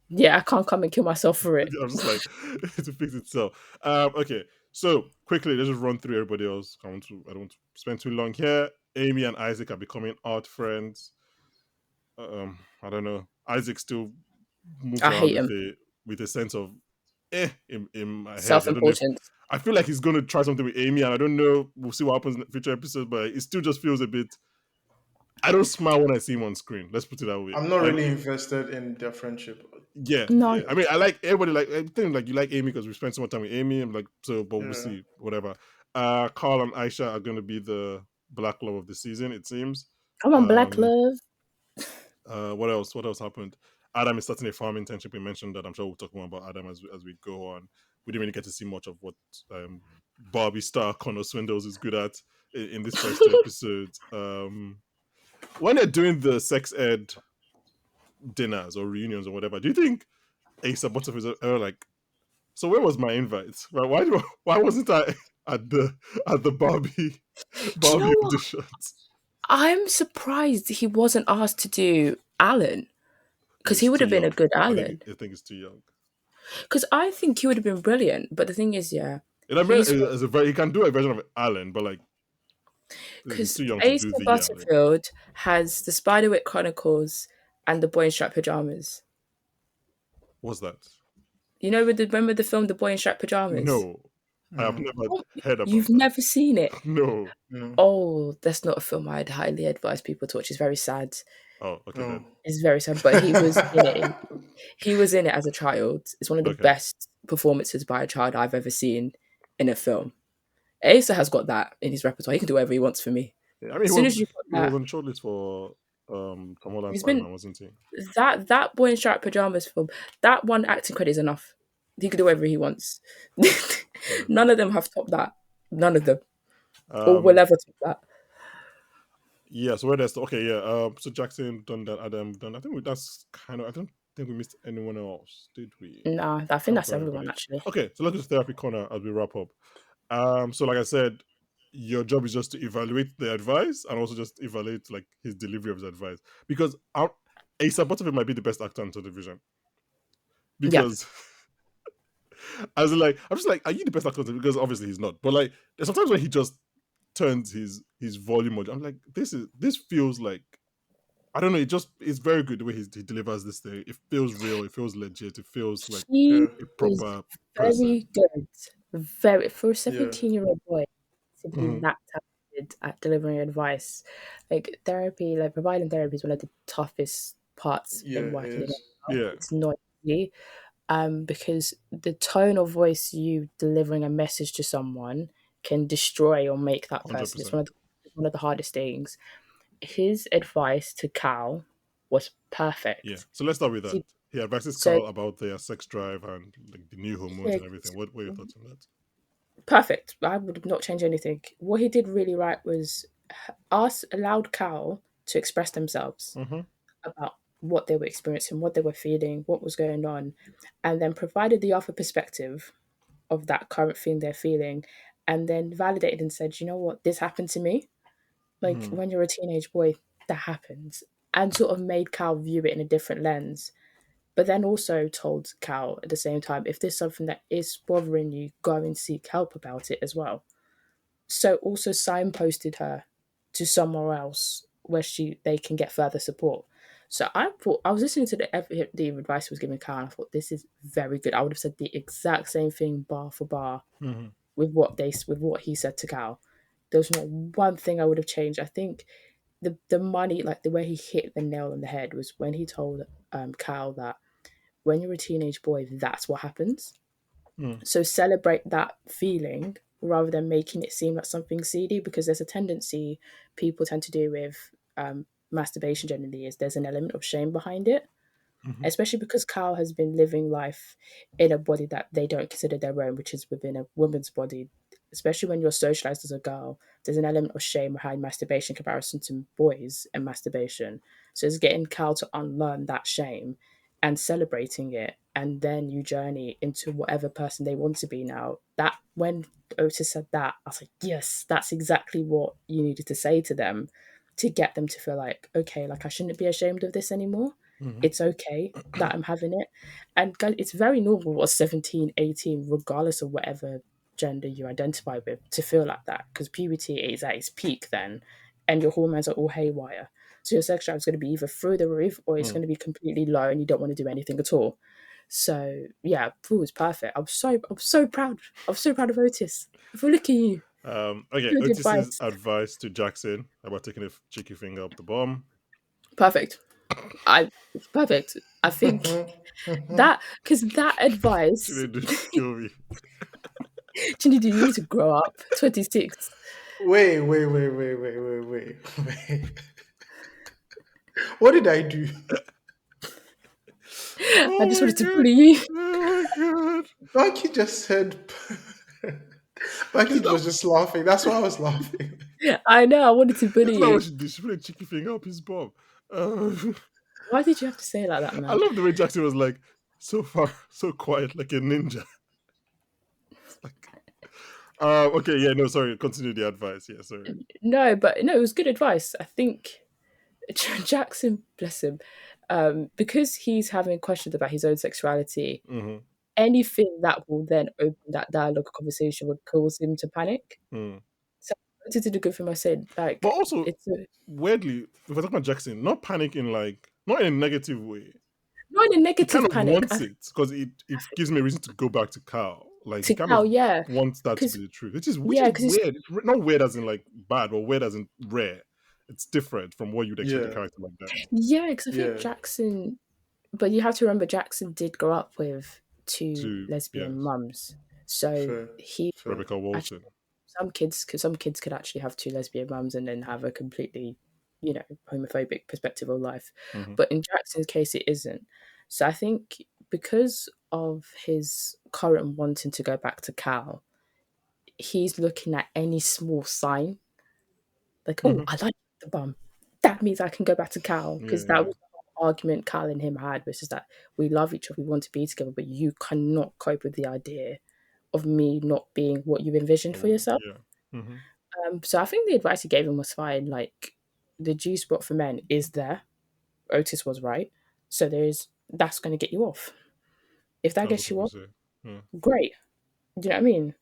Yeah, I can't come and kill myself for it. I'm just like it will fix itself. Okay. So quickly, let's just run through everybody else. I don't want to spend too long here. Amy and Isaac are becoming art friends. I don't know. Isaac still moves I around hate him. with a sense of in my head. I don't know if Self-importance. I feel like he's going to try something with Amy, and I don't know. We'll see what happens in the future episodes, but it still just feels a bit. I don't smile when I see him on screen. Let's put it that way. I'm not Like, really invested in their friendship. yeah, No. yeah. I mean, I like everybody. Like, I think like you like Amy because we spent so much time with Amy. I'm like, so, but we'll Yeah. see. Whatever. Carl and Aisha are going to be the black love of the season. It seems. Come on, Black Um, Love. what else? What else happened? Adam is starting a farm internship. We mentioned that. I'm sure we'll talk more about Adam as we go on. We didn't really get to see much of what Barbie star Connor Swindles is good at in this first two episodes. When they're doing the sex ed dinners or reunions or whatever, do you think Asa Butterf is ever like? So where was my invite? Right? Why wasn't I at the Do you Barbie know what? auditions? I'm surprised he wasn't asked to do Alan because he He's would too have been a young. good Alan. I think it's too young. Because I think he would have been brilliant. But the thing is, yeah, And I mean, he's he can do a version of Alan, but like he's because too young to do Asa the Alan. Butterfield has the Spiderwick Chronicles and the Boy in Striped Pajamas. What's that? You know, remember the film The Boy in Striped Pajamas? No, I have Mm, never Oh, heard you've about that. never seen it? No. no. Oh, that's not a film I'd highly advise people to watch. It's very sad. Oh, okay No. then. It's very sad, but he was in it. He was in it as a child. It's one of the Okay. best performances by a child I've ever seen in a film. Asa has got that in his repertoire. He can do whatever he wants for me. Yeah, I mean, As soon as you he got was that, on shortlist for Tom Holland he's been Spider-Man, wasn't he? that Boy in Striped Pajamas film. That one acting credit is enough. He can do whatever he wants. Fair None enough. of them have topped that. None of them, or will Um, ever top that. yeah. So where there's okay, yeah. So Jackson done that. Adam done. I think that's kind of. I don't think we missed anyone else, did we? Nah, I think Can't that's remember everyone everybody. actually. Okay, so let's do therapy corner as we wrap up. So like I said, your job is just to evaluate the advice and also just evaluate like his delivery of his advice because Asa Butterfield might be the best actor on television Yeah, because as in, like I'm just like, are you the best actor? On television? Because obviously he's not, but like there's sometimes when he just turns his volume on, I'm like, this feels like I don't know. It just it's very good the way he delivers this thing. It feels real. It feels legit. It feels like he Yeah. a is proper person. very good. Very for a Yeah. 17-year-old boy to be Hmm. that talented at delivering advice. Like therapy, like providing therapy is one of the toughest parts Yeah. in It working in it. is. Yeah, It's not easy. Because the tone of voice you delivering a message to someone can destroy or make that 100%. person. It's one of the hardest things. His advice to Cal was Yeah. perfect. So let's start with that. See, He advises so Carl about their sex drive and like the new hormones yeah, and everything. What were your thoughts on that? perfect. I would not change anything. What he did really right was allowed Cal to express themselves Mm-hmm. about what they were experiencing, what they were feeling, what was going on, and then provided the other perspective of that current thing they're feeling, and then validated and said, you know what, this happened to me. Like Mm-hmm. when you're a teenage boy, that happens, and sort of made Cal view it in a different lens. But then also told Cal at the same time, if there's something that is bothering you, go and seek help about it as well. So also signposted her to somewhere else where they can get further support. So I thought I was listening to the advice he was giving Cal, and I thought this is very good. I would have said the exact same thing bar for bar Mm-hmm. with what he said to Cal. There was not one thing I would have changed. I think the money, like the way he hit the nail on the head, was when he told Cal that when you're a teenage boy, that's what happens. Mm-hmm. So celebrate that feeling rather than making it seem like something seedy, because there's a tendency people tend to do with masturbation generally is there's an element of shame behind it, Mm-hmm. especially because Kyle has been living life in a body that they don't consider their own, which is within a woman's body. Especially when you're socialized as a girl, there's an element of shame behind masturbation in comparison to boys and masturbation. So it's getting Kyle to unlearn that shame and celebrating it, and then you journey into whatever person they want to be now. That when Otis said that, I was like, yes, that's exactly what you needed to say to them to get them to feel like, okay, like I shouldn't be ashamed of this anymore. Mm-hmm. It's okay that I'm having it. And guys, it's very normal at 17, 18, regardless of whatever gender you identify with, to feel like that, because puberty is at its peak then and your hormones are all haywire. So your sex drive is going to be either through the roof or it's Mm. going to be completely low and you don't want to do anything at all. So yeah, Paul was perfect. I'm so proud. I'm so proud of Otis. If we look at you, Okay, good Otis's advice. advice to Jackson about taking a cheeky finger up the bum. Perfect. It's perfect. I think that because that advice, Chinedu, kill me. Chinedu, you need to grow up. 26. Wait. What did I do? I just Oh wanted my to god! bully you. Oh my god! Banky just said. Is Banky that was just laughing. That's why I was laughing. I know. I wanted to bully That's not what you. she did. She put a cheeky finger up his bum. Um, Why did you have to say it like that, I man? love the way Jackson was like so far, so quiet, like a ninja. It's like, okay, yeah, no, sorry. Continue the advice. Yeah, sorry. No, but no, it was good advice. I think Jackson, bless him, because he's having questions about his own sexuality. Mm-hmm. Anything that will then open that dialogue conversation would cause him to panic. Mm. So I did a good thing. I said, But like, also, it's weirdly, if we're talking about Jackson, not panic in like, not in a negative way. not in a He kind negative of panic. wants it because it gives me a reason to go back to Carl. Like he To kind of Cal, yeah, wants that to because be the truth, which is yeah, because it's weird. It's not weird as in like bad, but weird as in rare. It's different from what you'd expect a Yeah, character like that yeah, because I think yeah, Jackson. But you have to remember, Jackson did grow up with two to. lesbian Yes, mums, so fair, he fair. Rebecca actually Walton. some kids could actually have two lesbian mums and then have a completely, homophobic perspective of life. Mm-hmm. But in Jackson's case, it isn't. So I think because of his current wanting to go back to Cal, he's looking at any small sign like, oh, Mm-hmm. I like the bum. That means I can go back to Cal Yeah, because that yeah. was the whole argument Cal and him had, which is that we love each other, we want to be together, but you cannot cope with the idea of me not being what you envisioned for Oh, yourself. yeah. Mm-hmm. So I think the advice he gave him was fine. Like the G spot for men is there. Otis was right. So that's going to get you off. If that That's what gets you people off, say. Yeah. great. Do you know what I mean?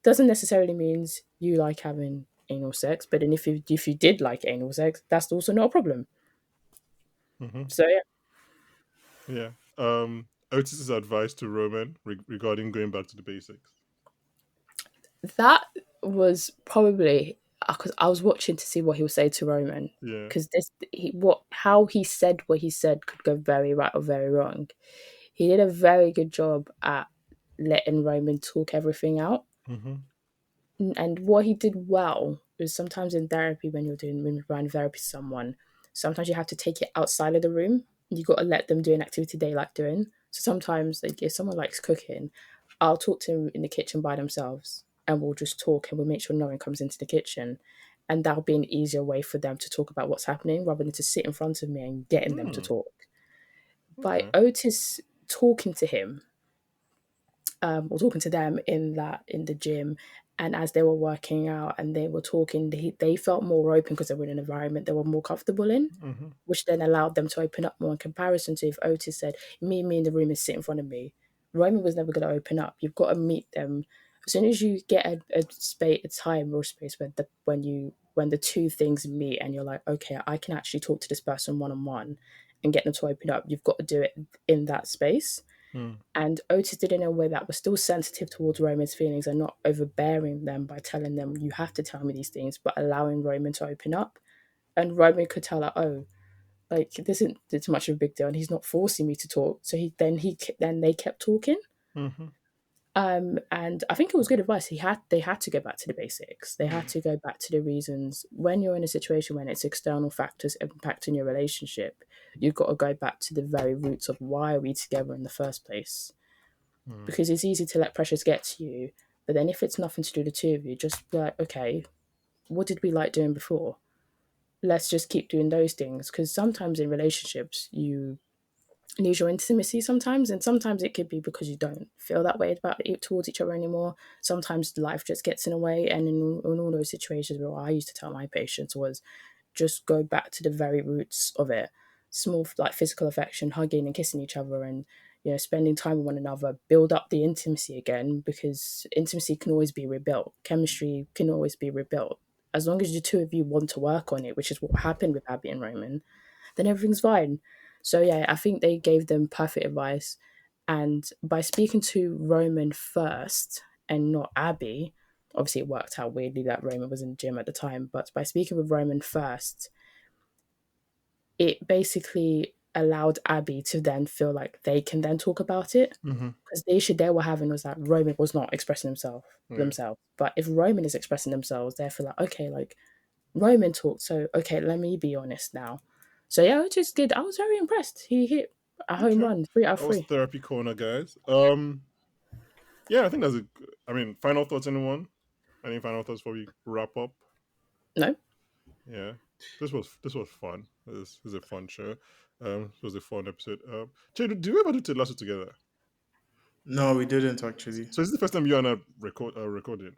Doesn't necessarily means you like having anal sex, but then if you did like anal sex, that's also not a problem. Mm-hmm. So yeah. Yeah. Otis's advice to Roman regarding going back to the basics. That was probably because I was watching to see what he would say to Roman Yeah. because how he said what he said could go very right or very wrong. He did a very good job at letting Roman talk everything out. Mm-hmm. And what he did well is sometimes in therapy when you're running therapy to someone, sometimes you have to take it outside of the room. You got to let them do an activity they like doing. So sometimes, like if someone likes cooking, I'll talk to them in the kitchen by themselves, and we'll just talk, and we'll make sure no one comes into the kitchen, and that'll be an easier way for them to talk about what's happening rather than to sit in front of me and getting them to Mm, talk. By okay. Otis talking to him, or talking to them in the gym, and as they were working out and they were talking, they felt more open because they were in an environment they were more comfortable in, Mm-hmm. which then allowed them to open up more in comparison to if Otis said, me in the room and sit in front of me. Roman was never going to open up. You've got to meet them. As soon as you get a time or space when the two things meet and you're like, okay, I can actually talk to this person one on one and get them to open up, you've got to do it in that space. Mm, And Otis did it in a way that was still sensitive towards Roman's feelings and not overbearing them by telling them, you have to tell me these things, but allowing Roman to open up. And Roman could tell, like, oh, like this isn't too much of a big deal, and he's not forcing me to talk. So then they kept talking. mm-hmm. And I think it was good advice. They had to go back to the basics. They had Mm, to go back to the reasons. When you're in a situation when it's external factors impacting your relationship, you've got to go back to the very roots of why are we together in the first place, mm, because it's easy to let pressures get to you. But then if it's nothing to do with the two of you, just be like, okay, what did we like doing before? Let's just keep doing those things. Because sometimes in relationships, you lose your intimacy sometimes, and sometimes it could be because you don't feel that way about it towards each other anymore. Sometimes life just gets in the way, and in all those situations, what I used to tell my patients was just go back to the very roots of it. Small like physical affection, hugging and kissing each other, and spending time with one another, build up the intimacy again, because intimacy can always be rebuilt, chemistry can always be rebuilt. as long as the two of you want to work on it, which is what happened with Abby and Roman, then everything's fine. So yeah, I think they gave them perfect advice. And by speaking to Roman first and not Abby, obviously it worked out weirdly that Roman was in the gym at the time, but by speaking with Roman first, it basically allowed Abby to then feel like they can then talk about it. Mm-hmm. Because the issue they were having was that Roman was not expressing himself Yeah. themselves. But if Roman is expressing themselves, they feel like, okay, like Roman talked, so okay, let me be honest now. So yeah, which is good. I was very impressed. He hit a home Okay. run, 3 out of That was 3. therapy corner, guys. Yeah, I think that's a. I mean, final thoughts, anyone? Any final thoughts before we wrap up? No, Yeah, this was fun. This is a fun show. It was a fun episode. Jay, do you ever do Ted Lasso together? No, we didn't actually. So is this the first time you and I recording?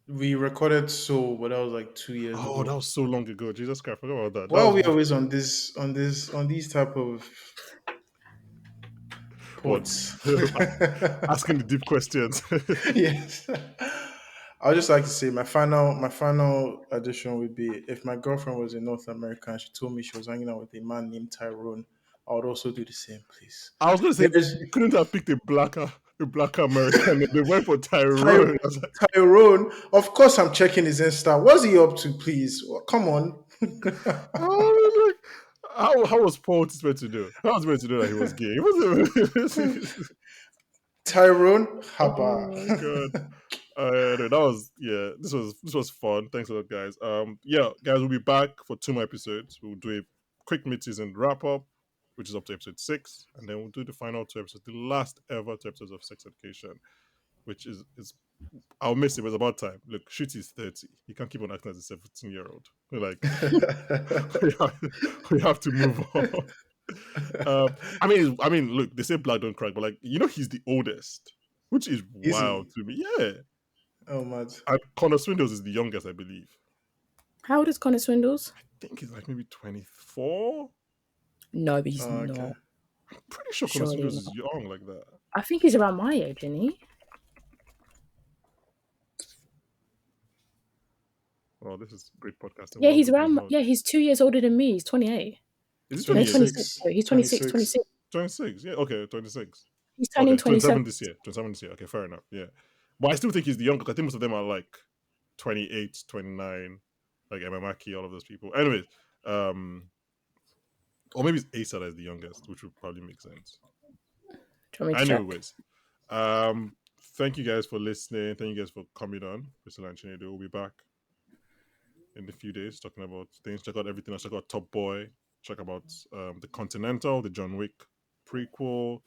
We recorded Soul, but that was like 2 years Oh, that ago. was so long ago. Jesus Christ, I forgot about that. Why That are was we always on these type of what pods? asking the deep questions. Yes. I would just like to say my final addition would be if my girlfriend was in North America and she told me she was hanging out with a man named Tyrone, I would also do the same, please. I was going to say There's you couldn't have picked a blacker American. They went for Ty- Tyrone. I was like, Tyrone. Of course, I'm checking his Insta. What's he up to, please? Well, come on. oh, like, how was Paul supposed to do? How was he supposed to do that he was gay? He wasn't. Tyrone Oh Haba. my god. No, that was yeah. This was fun. Thanks a lot, guys. Yeah, guys, we'll be back for 2 more episodes. We'll do a quick mid-season wrap up, which is up to episode 6, and then we'll do the final 2 episodes, the last ever 2 episodes of Sex Education, which is I'll miss it. But it's about time. Look, Shooty is 30. He can't keep on acting as a 17-year-old. We're like, we have to move on. I mean, look, they say black don't crack, but like, he's the oldest, which is Is wild he? to me. Yeah, Oh, mad. and Connor Swindles is the youngest, I believe. how old is Connor Swindles? I think he's like maybe 24. No, but he's Oh, okay. not. Pretty sure Connor Surely Swindles is not. young like that. I think he's around my age, isn't he? Oh, this is great podcasting. Yeah, Well he's done, around. Nod. Yeah, he's 2 years older than me. He's 28. Is he No, he's 28? 26. 26. Sorry, he's 26, 26. 26. 26. Yeah, okay, 26. He's turning Okay, 27. 27 this year. 27 this year. Okay, fair enough. Yeah. But I still think he's the youngest. I think most of them are like 28, 29, like Emamaki, all of those people. Anyways, or maybe it's Asa that is the youngest, which would probably make sense. Do you want me to check? Anyways, thank you guys for listening. Thank you guys for coming on. Priscilla and Chinedu will be back in a few days talking about things. Check out everything else. Check out Top Boy. Check out the Continental, the John Wick prequel.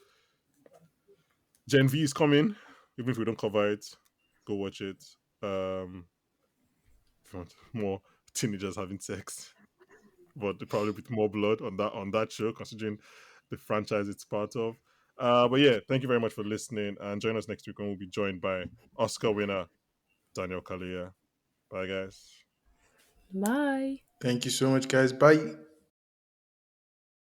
Gen V is coming. Even if we don't cover it, go watch it. If you want more teenagers having sex, but probably with more blood on that show, considering the franchise it's part of. But yeah, thank you very much for listening, and join us next week when we'll be joined by Oscar winner Daniel Kaluuya. Bye, guys. Bye. Thank you so much, guys. Bye.